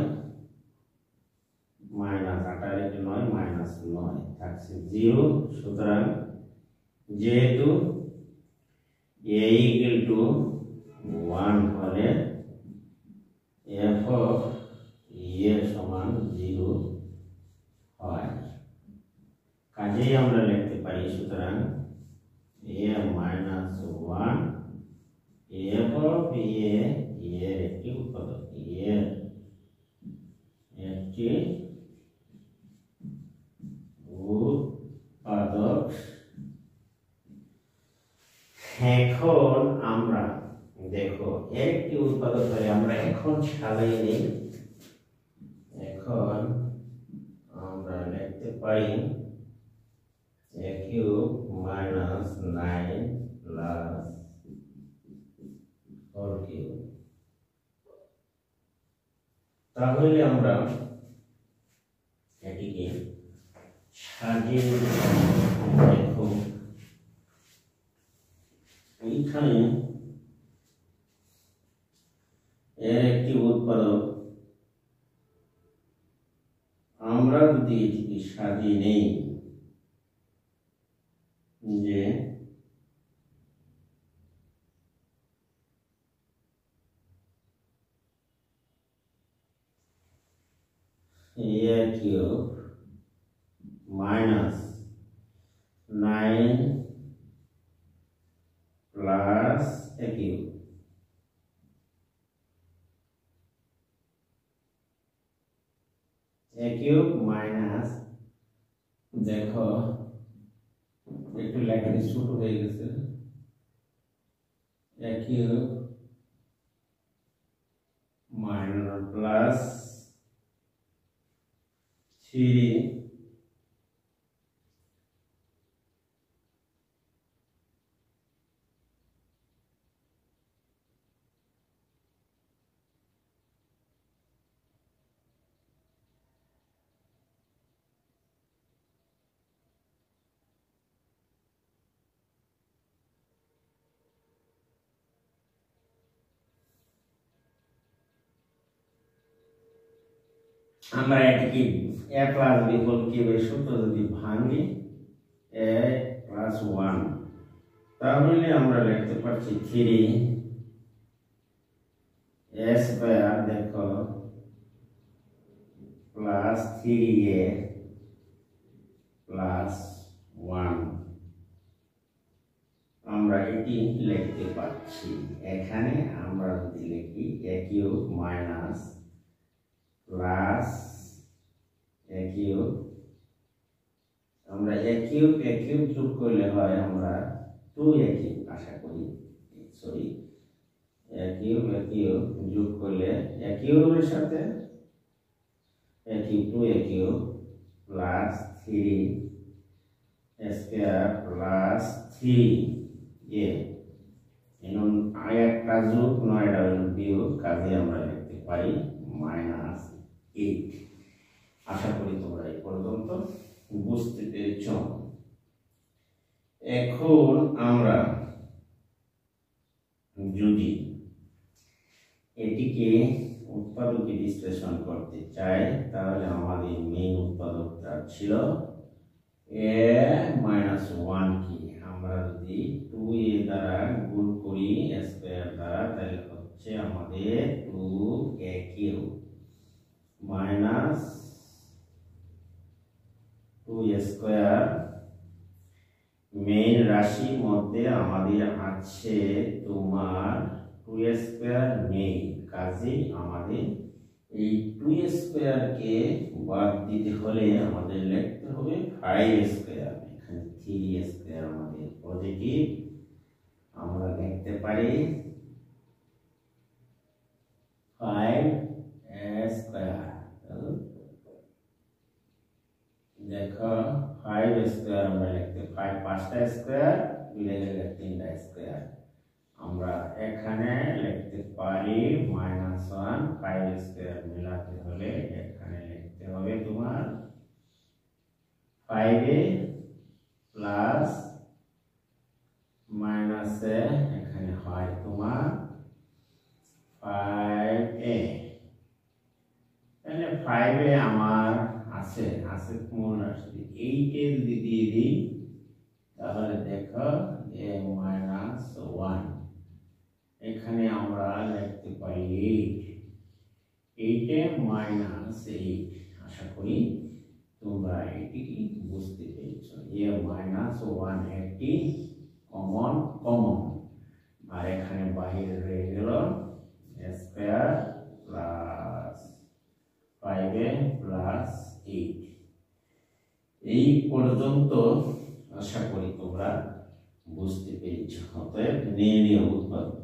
A: মাইনাস 8 9 মাইনাস 9 থাকছে 0। সুতরাং যেহেতু a ইকুয়াল টু 1 হলে f অফ a সমান 0 হয়, কাজেই আমরা লিখতে পারি সুতরাং a minus 1 f of a এর একটি উৎপাদক, এর একটি উৎপাদক। এখন আমরা দেখো এর একটি উৎপাদক হলে আমরা এখন সাজাই নেই। এখন আমরা লিখতে পারি a cube minus 9 plus whole cube. তাহলে আমরা এটিকে সাজিয়ে দেখো এইখানে এর একটি উৎপাদক, আমরা যদি এটিকে সাজিয়ে নেই যে a cube minus 9 plus a cube, a cube minus, দেখো একটু লেখাটি ছোট হয়ে গেছে, a কিউব মাইনাস প্লাস 3 আমরা এটিকে a প্লাস b হোল কিউবের সূত্র যদি ভাঙি a প্লাস 1 তাহলে আমরা লিখতে পারছি 3 a স্কয়ার, দেখো প্লাস 3a প্লাস 1 আমরা এটি লিখতে পারছি। এখানে আমরা যদি লিখি a cube minus plus a cube, আমরা a কিউব যোগ করলে হয় আমরা 2a কিউব, আশা করি সরি a কিউব যোগ করলে a কিউবের সাথে a cube 2a cube plus 3 square plus 3a এখন একটা যোগ 9টা হলো বিয়োগ, কাজে আমরা লিখতে পারি মাইনাস 8। আশা করি তোমরা এই পর্যন্ত বুঝতে পেরেছ। এখন আমরা যদি এটিকে উৎপাদকে বিশ্লেষণ করতে চাই তাহলে আমাদের মেইন উৎপাদকটা ছিল a মাইনাস 1 কি আমরা যদি 2a দ্বারা গুণ করি স্কয়ার দ্বারা তাহলে হচ্ছে আমাদের 2a cube minus 2a square. Main রাশির মধ্যে আমাদের আছে তোমার 2a স্কয়ার নেই, কাজে আমাদের এই 2a স্কয়ার কে বাদ দিতে হলে আমাদের লিখতে হবে 5a স্কয়ার। এখানে 3a স্কয়ার আমাদের পজিটিভ, আমরা লিখতে পারি 5a স্কয়ার। দেখো 5a স্কয়ার আমরা লিখতে 5 পাঁচটা স্কয়ার মিলে গেলে তিনটা স্কয়ার। আমরা এখানে লিখতে পারি -1 5 স্কয়ার মিলাতে হলে এখানে লিখতে হবে তোমার 5a প্লাস মাইনাসে এখানে হয় তোমার 5a। তাহলে 5a আমার আছে কোন রাশি 8 এ যদি দিয়ে দিই তাহলে দেখো a -1 এখানে আমরা লিখতে পারি 8 এ -8। আশা করি তোমরা এটি বুঝতে পেরেছো। a -1 একটি কমন আর এখানে বাইরে রয়ে গেল স্কয়ার প্লাস 5a প্লাস 8। এই পর্যন্ত আশা করি তোমরা বুঝতে পেরেছ। অতএব নির্ণয় উৎপাদক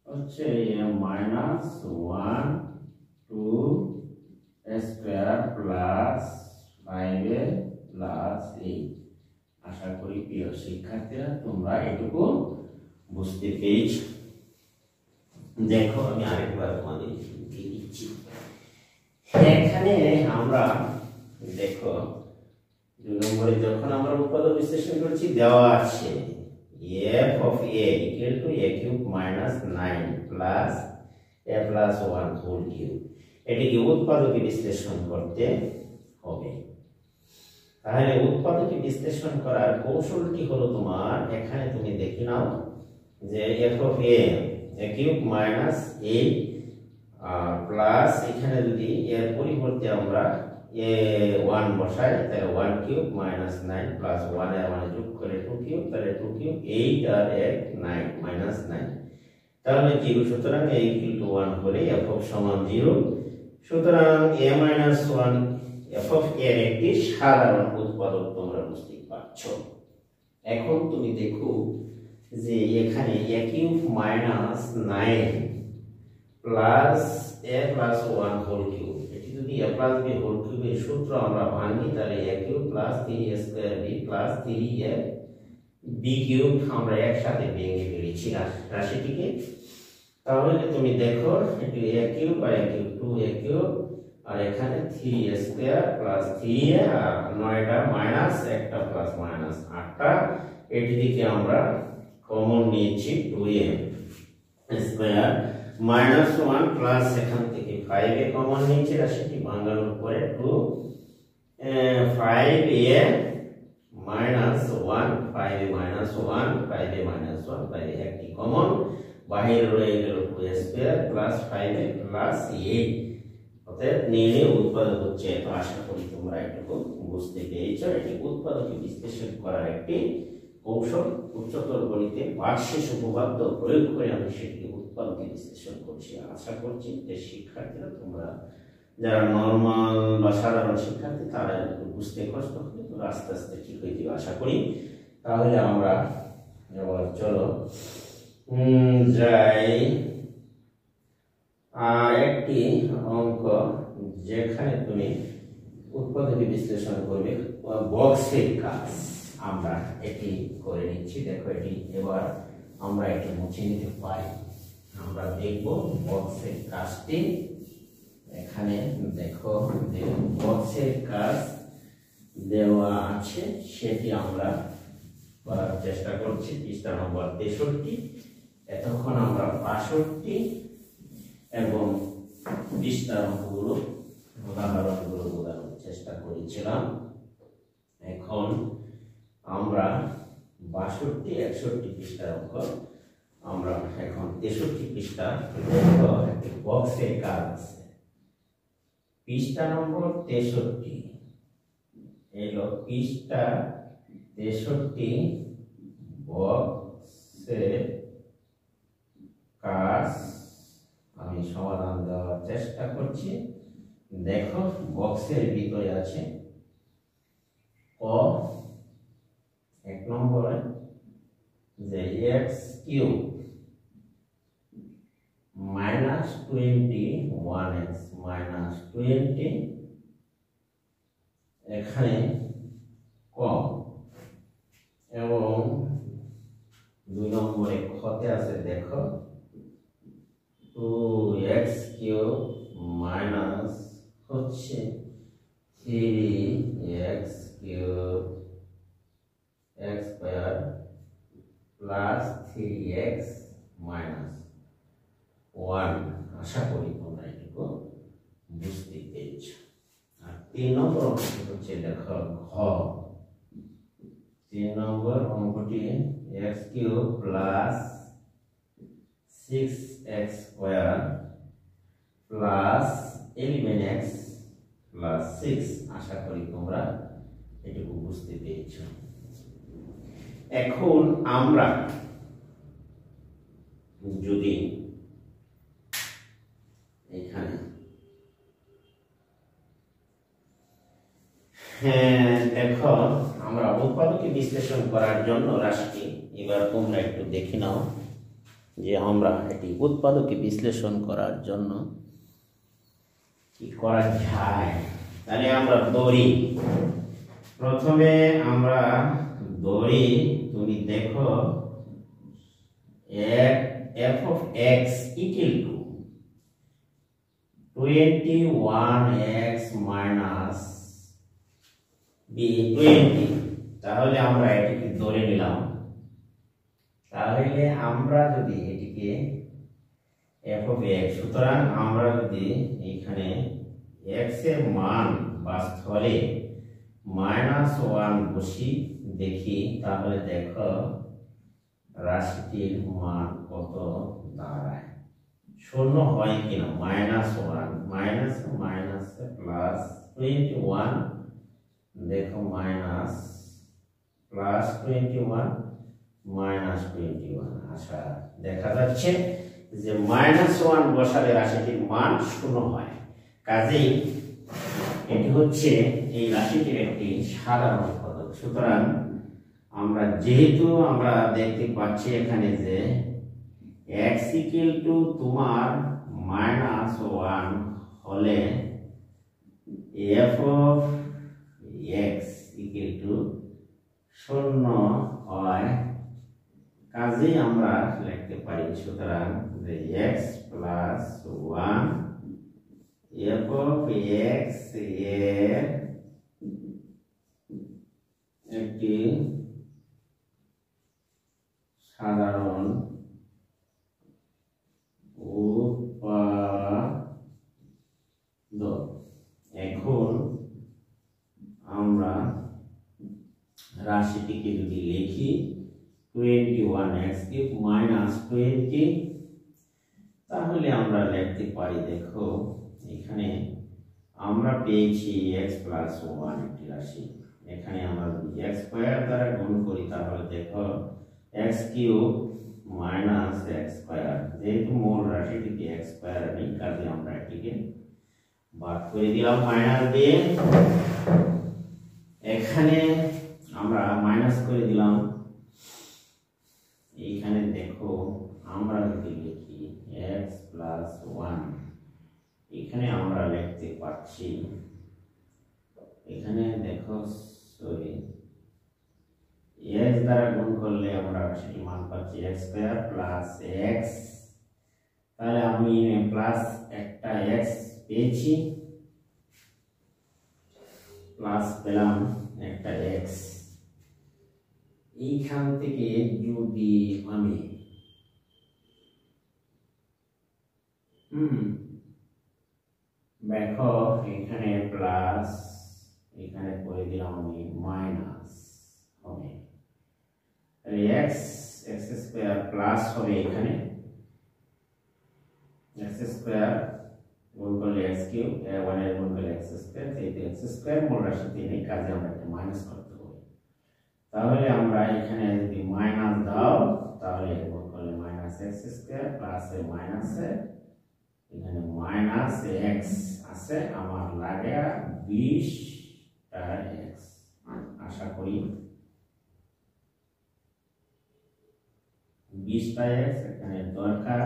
A: হচ্ছে -1 2 স্কয়ার প্লাস 5a প্লাস 8। আশা করি প্রিয় শিক্ষার্থীরা তোমরা এটুকু বুঝতে পেরেছো। দেখো আমি আরেকবার তোমাদের দিয়ে দিচ্ছি। এখানে আমরা দেখো 2 নম্বরে যখন আমরা উৎপাদক বিশ্লেষণ করছি দেওয়া আছে f of a equal to a cube minus 9 plus a plus 1 whole cube। এটিকে উৎপাদকে বিশ্লেষণ করতে হবে। তাহলে উৎপাদকে বিশ্লেষণ করার কৌশলটি হলো তোমার এখানে তুমি দেখে নাও যে f of a cube minus 8 plus এখানে যদি এর পরিবর্তে আমরা a1 বসাই তাহলে 1 কিউব minus 9 প্লাস 1 এর মানে যোগ করে 2 কিউব তাহলে 2 কিউব 8 আর 1 9 minus 9 তাহলে 0। সুতরাং a equal to 1 হলে f of সমান 0। সুতরাং a minus 1 f of a এর একটি সাধারণ উৎপাদক তোমরা বুঝতে পারছো। এখন তুমি দেখো যে এখানে a cube minus 9 plus a plus 1 whole cube এটি যদি a plus b হোল কিউবের সূত্র আমরা ভাঙি তাহলে a cube plus 3a square b plus 3a b cube আমরা একসাথে ভেঙে ফেলেছি রাশিটিকে। তাহলে তুমি দেখো এটি a কিউব আর a কিউব 2a কিউব আর এখানে 3a স্কয়ার প্লাস 3a আর 9টা মাইনাস একটা প্লাস মাইনাস 8টা এটি থেকে আমরা কমন নিয়েছি 2a স্কয়ার -1 প্লাস এখান থেকে 5a কমন নিয়েছি রাশিটি ভাঙানোর পরে 2 5a -1 5a একটি কমন বাহিরে রয়ে গেল 2a square plus 5a plus 8। অতএব নির্ণয় উৎপাদক হচ্ছে। তো আশা করি তোমরা এটুকু বুঝতে পেরেছো। এটি উৎপাদকে বিশ্লেষণ করার একটি কৌশল। উচ্চতর গণিতে ভাগশেষ উপপাদ্য প্রয়োগ করে আমি সেটি উৎপাদকে বিশ্লেষণ করছি। আশা করছি যে শিক্ষার্থীরা তোমরা যারা নরমাল বা সাধারণ শিক্ষার্থী তারা বুঝতে কষ্ট হবে, তো আস্তে আস্তে ঠিক হয়ে যাবে আশা করি। তাহলে আমরা এবার চলো যাই একটি অঙ্ক যেখানে তুমি উৎপাদকে বিশ্লেষণ করবে বক্সের কাজ। আমরা এটি করে নিচ্ছি। দেখো এটি এবার আমরা এটি মুছে নিতে পারি। আমরা দেখব বক্সের কাজটি। এখানে দেখো যে বক্সের কাজ দেওয়া আছে সেটি আমরা করার চেষ্টা করছি। পৃষ্ঠা নম্বর 63। এতক্ষণ আমরা 65 এবং পৃষ্ঠার অঙ্কগুলো উদাহরণগুলো বোঝানোর চেষ্টা করেছিলাম। এখন আমরা 62 61 পৃষ্ঠার অঙ্ক আমরা এখন 63 পৃষ্ঠা একটি বক্সের কাজ আছে। পৃষ্ঠা নম্বর 63 এলো পৃষ্ঠা 63 বক্সের কাজ আমি সমাধান দেওয়ার চেষ্টা করছি। দেখো বক্সের ভিতরে আছে ক 1 নম্বরে যে x cube minus 21x minus 20 এখানে কম এবং 2 নম্বরে ক্ষতে আছে দেখো 2x কিউব মাইনাস হচ্ছে 3x cube x square plus 3x minus 1। আশা করি তোমরা এটুকু বুঝতে পেরেছো। আর 3 নম্বর অঙ্কটি হচ্ছে দেখো ঘ। 3 নম্বর অঙ্কটি x cube plus 6x square plus 11x plus 6। আশা করি তোমরা এটুকু বুঝতে পেরেছো। এখন আমরা যদি এখানে দেখো আমরা উৎপাদকে বিশ্লেষণ করার জন্য রাশিটি এবার তোমরা একটু দেখে নাও যে আমরা এটি উৎপাদকে বিশ্লেষণ করার জন্য কি করা যায়। তাহলে আমরা ধরি, প্রথমে আমরা ধরি, তুমি দেখো f of x equal to 21x minus b20। তাহলে আমরা এটিকে ধরে নিলাম। তাহলে আমরা যদি এটিকে f of x, সুতরাং আমরা যদি এখানে x এর মান বা স্থলে -1 বসি দেখি, তাহলে দেখো রাশিটির মান কত দাঁড়ায়। শূন্য হয় কিনা, -1 মাইনাস মাইনাস প্লাস 21, দেখো মাইনাস প্লাস 21 মাইনাস 21। আচ্ছা, দেখা যাচ্ছে যে -1 বসালে রাশিটির মান শূন্য হয়। কাজেই এটি হচ্ছে এই রাশিটির একটি সাধারণ উৎপাদক। সুতরাং আমরা যেহেতু আমরা দেখতে পাচ্ছি এখানে যে x ইকুয়াল টু তোমার -1 হলে f of x equal to 0 হয়। কাজেই আমরা লিখতে পারি সুতরাং যে x plus 1 f of x এর একটি সাধারণ উৎপাদক। এখন আমরা রাশিটিকে যদি লিখি 21x কিউব মাইনাস 20, তাহলে আমরা লিখতে পারি, দেখো এখানে আমরা পেয়েছি x প্লাস 1 একটি রাশি। এখানে আমরা যদি x স্কয়ার দ্বারা গুণ করি তাহলে দেখো x cube minus x square, যেহেতু মূল রাশিটিকে x স্কয়ার নেই, কাজে আমরা এটিকে বাদ করে দিলাম মাইনাস দিয়ে। এখানে আমরা মাইনাস করে দিলাম। এইখানে দেখো আমরা যদি লিখি x প্লাস 1, এখানে আমরা লিখতে পাচ্ছি, এখানে দেখো সরি x দ্বারা গুণ করলে আমরা সেটি মান পাচ্ছি x স্কয়ার প্লাস x। তাহলে আমি প্লাস একটা x পেয়েছি, প্লাস পেলাম একটা x। এইখান থেকে যদি আমি দেখো এখানে প্লাস, এখানে করে দিলাম আমি মাইনাস হবে, x স্কয়ার প্লাস হবে, এখানে x স্কয়ার গুণ করলে x কিউব, 1 এর গুণ করলে x স্কয়ার, এই x স্কয়ার মূল রাশিতে নেই, কাজে আমরা একটা মাইনাস করতে হবে। তাহলে আমরা এখানে যদি মাইনাস দাও তাহলে গুণ করলে মাইনাস x স্কয়ার প্লাস এ মাইনাস এ, এখানে মাইনাস x আছে, আমার লাগে 20টা x। আশা করি 20টা x এখানে দরকার।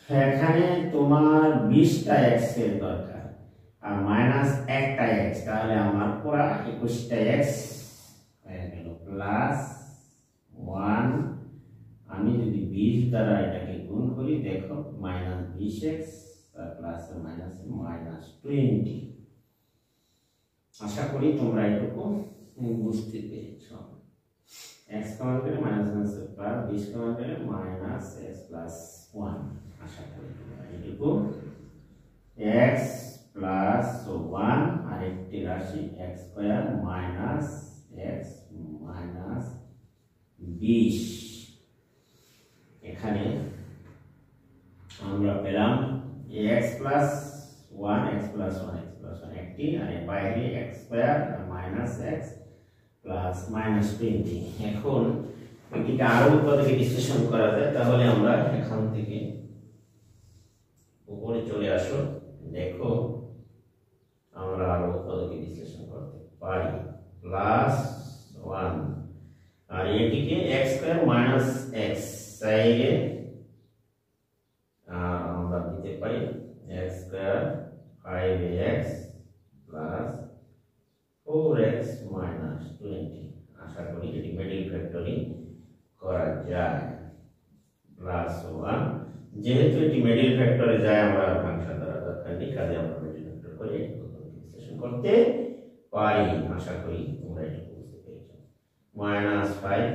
A: এখানে তোমার 20টা এক্স এর দরকার আর মাইনাস একটা এক্স, তাহলে আমার পুরা 21টা এক্স হয়ে গেল প্লাস 1। আমি যদি 20 দ্বারা এটাকে গুণ করি, দেখো minus 20x plus minus minus 20। আশা করি তোমরা এটুকু বুঝতে পেরেছ। x কমন গেলে মাইনাস মাইনাস প্লাস 20 কমন গেলে মাইনাস x প্লাস 1। আশা করি তোমরা এটুকু x প্লাস 1 আর একটি রাশি x square minus x minus 20। এখানে আমরা পেলাম x plus 1 x plus 1 x plus 1 একটি, আর বাইরে x square minus x plus minus 20। এখন এটিকে আরো উৎপাদকে বিশ্লেষণ করা যায়, তাহলে আমরা এখান থেকে উপরে চলে আসো। দেখো আমরা আরো উৎপাদকে বিশ্লেষণ করতে পারি প্লাস 1 আর এটিকে x স্কয়ার মাইনাস x সাইডে আমরা দিতে পারি x square 5x plus 4x minus 20। আশা করি এটি মিডল ফ্যাক্টরি করা যায় প্লাস 1। যেহেতু এটি মিডল ফ্যাক্টরে যায়, আমরা ভাঙসা দ্বারা দরকার নেই, কাজে আমরা মিডল ফ্যাক্টর করে বিশ্লেষণ করতে পারি। আশা করি তোমরা এটি বুঝতে পেরেছ। মাইনাস 5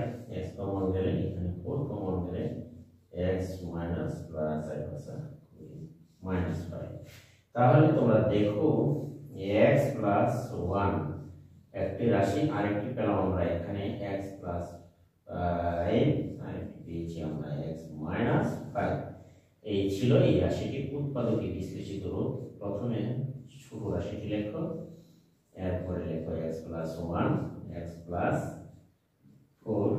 A: x কমন গেলে এখানে 4 কমন গেলে x মাইনাস প্লাস মাইনাস 5। তাহলে তোমরা দেখো x প্লাস 1 একটি রাশি, আরেকটি পেলাম আমরা এখানে x প্লাস 5 আরেকটি পেয়েছি আমরা x মাইনাস 5। এই ছিল এই রাশিটির উৎপাদকে বিশ্লেষিত রূপ। প্রথমে ছোট রাশিটি লেখো, এরপরে লেখো x প্লাস 1 x প্লাস 4।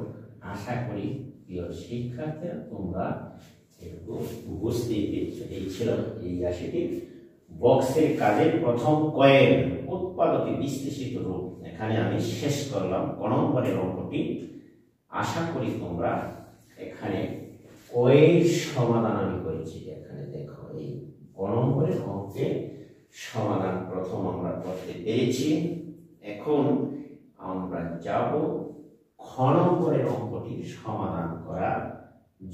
A: আশা করি প্রিয় শিক্ষার্থীরা তোমরা একটু বুঝতেই পেরেছো। এই ছিল এই রাশিটির বক্সের কাজের প্রথম কয়ের উৎপাদকে বিশ্লেষিত রূপ। এখানে আমি শেষ করলাম ক নম্বরের অঙ্কটি। আশা করি তোমরা এখানে কয়ের সমাধান আমি করেছি। এখানে দেখো এই ক নম্বরের অঙ্কের সমাধান প্রথম আমরা করতে পেরেছি। এখন আমরা যাব খ নম্বরের অঙ্কটির সমাধান করার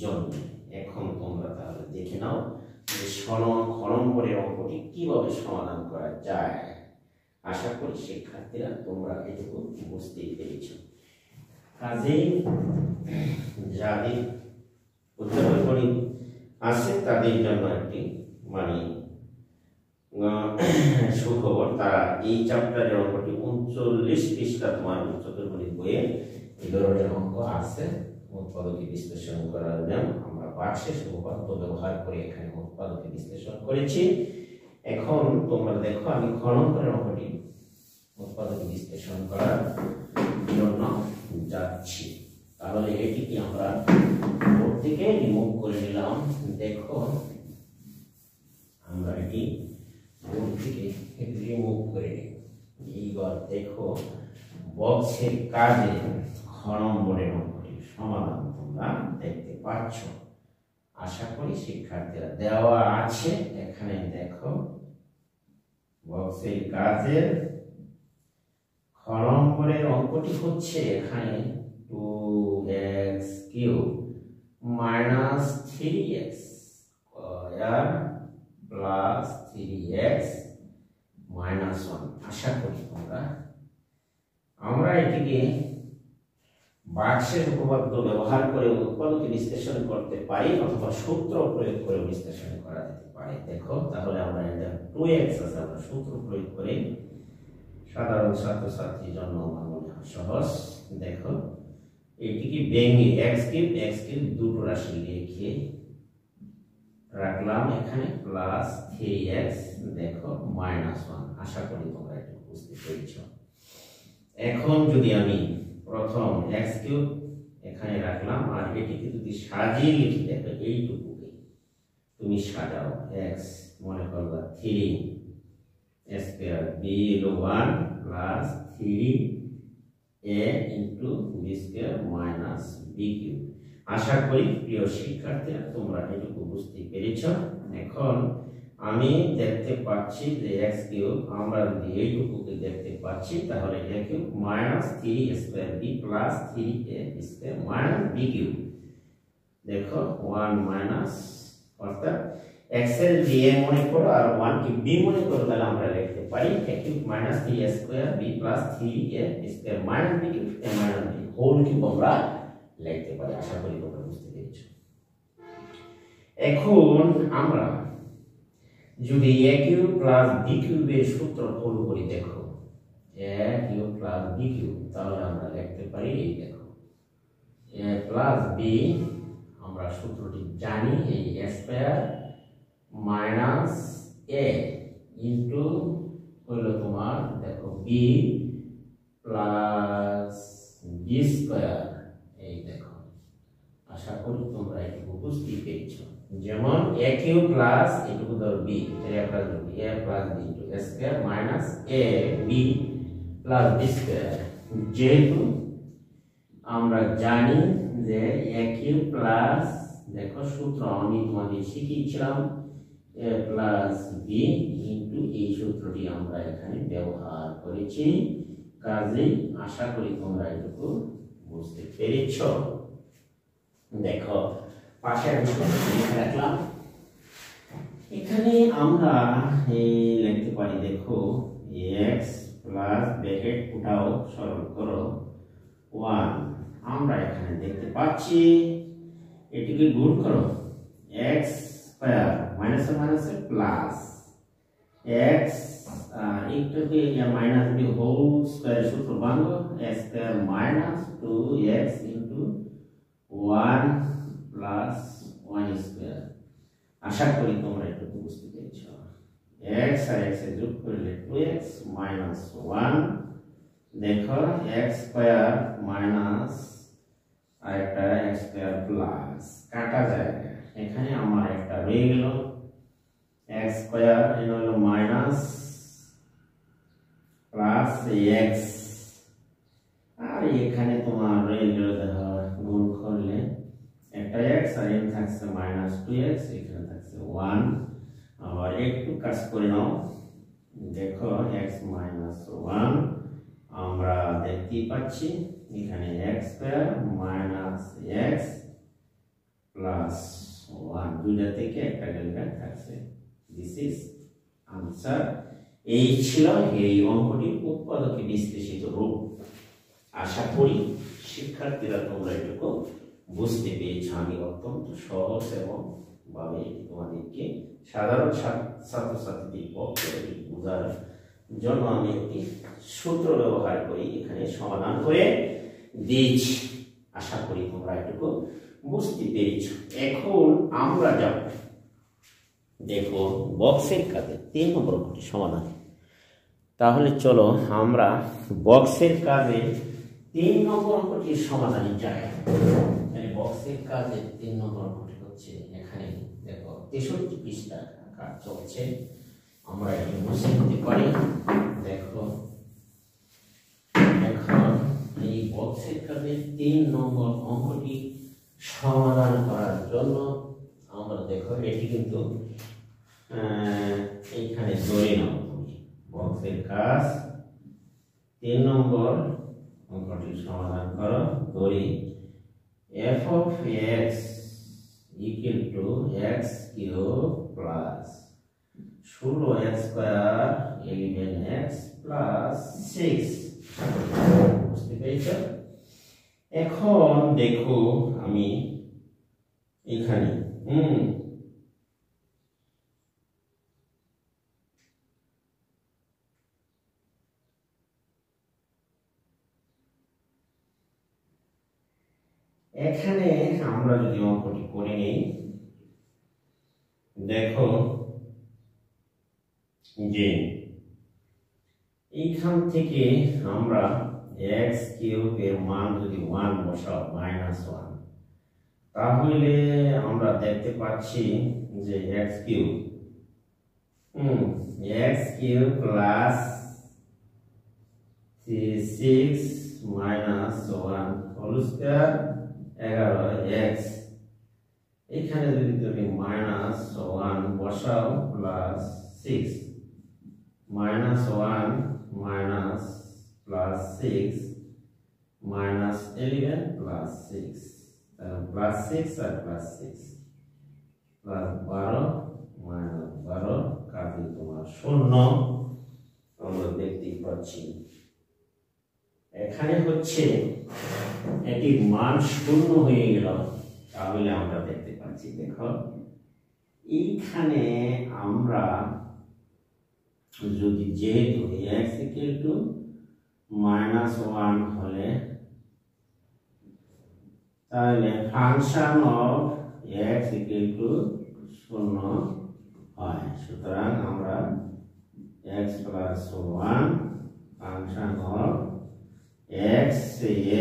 A: জন্য। এখন তোমরা তাহলে দেখে নাও যে খ নম্বরের অঙ্কটি কিভাবে সমাধান করা যায়। আশা করি শিক্ষার্থীরা তোমরা এটুকু বুঝতেই পেরেছ। কাজেই যাদের উচ্চতর গণিত আছে তাদের জন্য একটি সুখবর, তারা এই চ্যাপ্টারের অঙ্কটি 39 পৃষ্ঠা তোমার উচ্চতর গণিত বইয়ে এই ধরনের অঙ্ক আছে। উৎপাদকে বিশ্লেষণ করার জন্য আমরা বাক্সের উপপাদ্য ব্যবহার করে এখানে উৎপাদকে বিশ্লেষণ করেছি। এখন তোমরা দেখো আমি খ নম্বরের অঙ্কটি উৎপাদকে বিশ্লেষণ করার জন্য যাচ্ছি। তাহলে এটিকে আমরা বোর্ড থেকে রিমুভ করে নিলাম। দেখো আমরা এটি বোর্ড থেকে রিমুভ করে নিই। এইবার দেখো বক্সের কাজে খ নম্বরের অঙ্কটির সমাধান তোমরা দেখতে পাচ্ছ। আশা করি শিক্ষার্থীরা দেওয়া আছে। এখানে দেখো বক্সের কাজের খ নম্বরের অঙ্কটি হচ্ছে এখানে 2x cube minus 3x square plus 3x minus 1। আশা করি আমরা এটিকে বাক্সের উপপাদ্য ব্যবহার করে উৎপাদকে বিশ্লেষণ করতে পারি, অথবা সূত্র প্রয়োগ করে বিশ্লেষণ করা যেতে পারে। দেখো তাহলে আমরা এটা 2x আছে, আমরা সূত্র প্রয়োগ করে সাধারণ ছাত্রছাত্রীর জন্য আমার মনে হয় সহজ। দেখো এটিকে ভেঙে x কিউব দুটো রাশি লিখে রাখলাম এখানে প্লাস 3x দেখো মাইনাস 1। আশা করি তোমরা এটা বুঝতে পেরেছো। এখন যদি আমি প্রথম x কিউব এখানে রাখলাম আর এটিকে যদি সাজিয়ে লিখি, দেখো এইটুকুকে তুমি সাজাও। x মনে করবা 3 স্কয়ার b হলো 1 plus 3a into b square minus b cube. আশা করি প্রিয় শিক্ষার্থীরা তোমরা এটুকু বুঝতে পেরেছ। এখন আমি দেখতে পাচ্ছি যে এক্স কিউব, আমরা যদি এইটুকুকে দেখতে পাচ্ছি তাহলে a cube minus 3a² b plus 3a² minus b cube. দেখো 1 মাইনাস, অর্থাৎ x এর b এ মনে করো আর 1 কে b মনে করো, তাহলে আমরা লিখতে পারি a cube minus 3a² b plus 3a² minus b cube a minus b whole cube আমরা লিখতে পারি। আশা করি তোমরা বুঝতে পেরেছো। এখন আমরা যদি a কিউব প্লাস b কিউবের সূত্র ফলো করি, দেখো a cube plus b cube, তাহলে আমরা লিখতে পারি এই দেখো a প্লাস b, আমরা সূত্রটি জানি, এই a square minus a into হলো তোমার দেখো b প্লাস b স্কয়ার। এই দেখো আশা করি তোমরা এটুকু বুঝতে পেরেছো। যেমন a কিউব প্লাস এটুকু ধরো b, a plus b into a square minus a b plus b square. যেহেতু আমরা জানি যে a কিউব প্লাস, দেখো সূত্র আমি তোমাদের শিখিয়েছিলাম a প্লাস b ইনটু, এই সূত্রটি আমরা এখানে ব্যবহার করেছি। কাজেই আশা করি তোমরা এটুকু বুঝতে পেরেছো। দেখো পাশের বিষয়টা লিখে রাখলাম। এখানে আমরা এই লিখতে পারি, দেখো x প্লাস ব্র্যাকেট উঠাও সরল করো 1, আমরা এখানে দেখতে পাচ্ছি এটিকে গুণ করো x স্কয়ার মাইনাস মাইনাসে প্লাস x একটুকে মাইনাস b হোল স্কয়ার সূত্র ভাঙো x square minus 2x into 1 plus 1 square. আশা করি তোমরা একটু বুঝতে পেরেছো। x আর x এর যোগ করলে 2x মাইনাস 1, দেখো x স্কয়ার মাইনাস আর একটা x স্কয়ার প্লাস কাটা যায়, এখানে আমার একটা রয়ে গেল x স্কয়ার, এর হলো মাইনাস প্লাস x, আর এখানে তোমার রয়ে গেল দেখো গুণ করলে একটা x আর এখানে থাকছে মাইনাস 2x, এখানে থাকছে 1। আবার একটু কাজ করে নাও, দেখো x মাইনাস 1 আমরা দেখতে পাচ্ছি এখানে x square minus x plus 1, দুইটা থেকে একটা গেলে থাকছে। This is answer. এই ছিল এই অঙ্কটির উৎপাদকে বিশ্লেষিত রূপ। আশা করি শিক্ষার্থীরা তোমরা এটুকু বুঝতে পেরেছো। আমি অত্যন্ত সহজ এবং ভাবে তোমাদেরকে সাধারণ ছাত্রছাত্রীদের পক্ষে বোঝার জন্য আমি একটি সূত্র ব্যবহার করি এখানে সমাধান করে দিয়েছি। আশা করি তোমরা এটুকু বুঝতে পেরেছো। এখন আমরা যাব দেখো বক্সের কাজে 3 নম্বর অঙ্কটি সমাধান। তাহলে চলো আমরা বক্সের কাজে 3 নম্বর অঙ্কটির সমাধানে যাই। বক্সের কাজে 3 নম্বর অঙ্কটি হচ্ছে এখানে দেখো 63 পৃষ্ঠা কাজ চলছে, আমরা এটি মুছে নিতে পারি। দেখো এখন এই বক্সের কাজে 3 নম্বর অঙ্কটি সমাধান করার জন্য আমরা দেখো এটি কিন্তু এইখানে ধরে নাও তুমি বক্সের কাজ 3 নম্বর অঙ্কটি সমাধান করো। ধরি f of x equal to x cube plus 16x square 11x plus 6। বুঝতে পেরেছো? এখন দেখো আমি এখানে এখানে আমরা যদি অঙ্কটি করে নেই, দেখো যে এইখান থেকে আমরা x কিউব এর মান যদি 1 বসাও -1, তাহলে আমরা দেখতে পাচ্ছি যে x cube plus 6 - 1 whole square 11 x এখানে যদি তুমি -1 বসাও প্লাস 6 -1 মাইনাস প্লাস 6 -11 প্লাস 6 তাহলে প্লাস 6 আর প্লাস 6 প্লাস 12 -12 কাজে তোমার শূন্য আমরা দেখতে পাচ্ছি। এখানে হচ্ছে এটি মান শূন্য হয়ে গেল, তাহলে আমরা দেখতে পাচ্ছি দেখো এইখানে আমরা যদি যেহেতু x -1 হলে তাহলে ফাংশন অফ x 0 হয়, সুতরাং আমরা x + 1 ফাংশন অফ x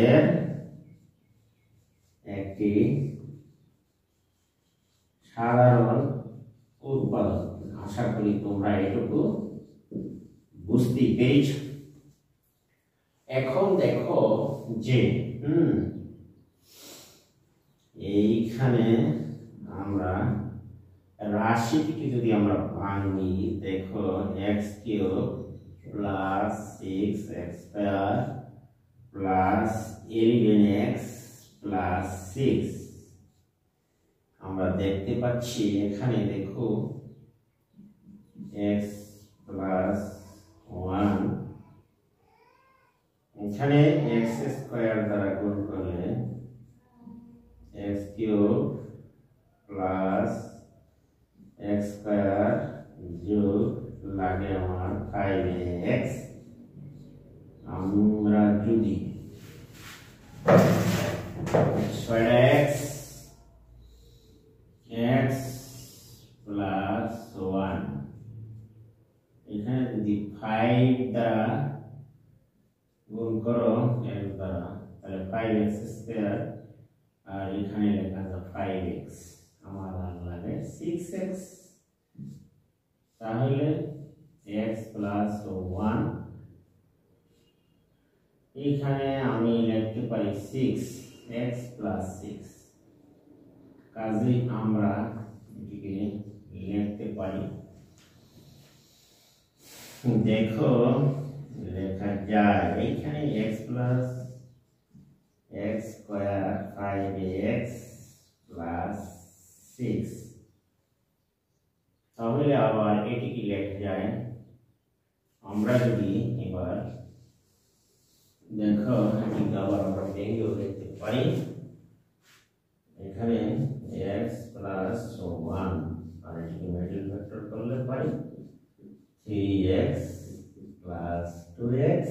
A: এর একটি সাধারণ উৎপাদক। আশা করি তোমরা এটুকু বুঝতে পেরেছ। এখন দেখো যে এইখানে আমরা রাশিটিকে যদি আমরা ভাঙি দেখো x³ + 6x² + 11x + 6 আমরা দেখতে পাচ্ছি এখানে দেখো x + 1 এখানে x² দ্বারা গুণ করলে x³ + x² যোগ লাগে আমার 5x। আমরা যদি 6x x + 1 এখানে যদি 5 দ্বারা গুণ করো x দ্বারা তাহলে 5x² আর এখানে লেখা আছে 5x, আমার লাগে 6x। তাহলে x + 1 এখানে আমি লিখতে পারি 6x + 6, কাজে আমরা এটিকে লিখতে পারি দেখো লেখা যায় এখানে x + x² 5x + 6, তাহলে আবার এটিকে লেখা যায় আমরা যদি এবার দেখো এটিকে আবার আমরা ভেঙেও লিখতে পারি এখানে x + 1 আর এটিকে মিডল ভেক্টর করলে পারি 3x + 2x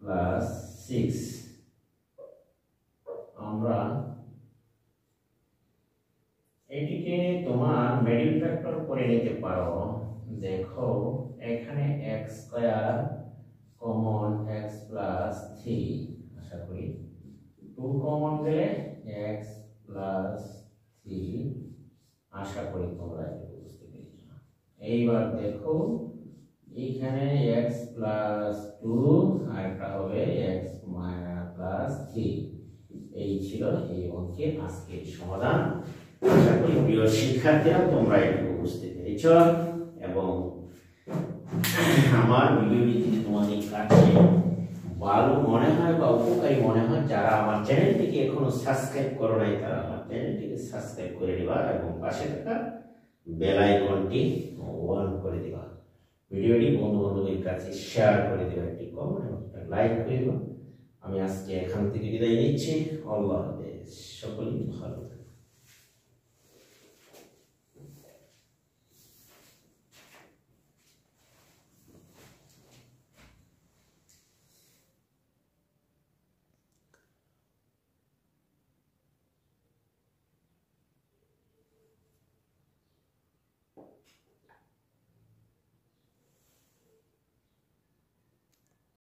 A: + 6। আমরা এটিকে তোমার মিডল ভেক্টর করে নিতে পারো। দেখো এখানে x² কমন x + 3, আশা করি 2 কমন গেলে x + 3, আশা করি তোমরা এটা বুঝতে পেরেছো। এইবার দেখো এখানে x + 2 আর এটা হবে x - 3। এই ছিল এই অঙ্কের আজকের সমাধান। আশা করি প্রিয় শিক্ষার্থীরা তোমরা এটা বুঝতে পেরেছ এবং আমার ভিডিওটি যদি তোমাদের কাছে ভালো মনে হয় বা উপকারী মনে হয়, যারা আমার চ্যানেলটিকে এখনো সাবস্ক্রাইব করো নাই তারা আমার চ্যানেলটিকে সাবস্ক্রাইব করে দিবা এবং পাশে থাকা বেল আইকনটি অন করে দিবা। ভিডিওটি বন্ধু বান্ধবের কাছে শেয়ার করে দিবা, একটি কমেন্ট এবং লাইক করে দিবা। আমি আজকে এখান থেকে বিদায় নিচ্ছি। আল্লাহ হাফেজ, সকলেই ভালো।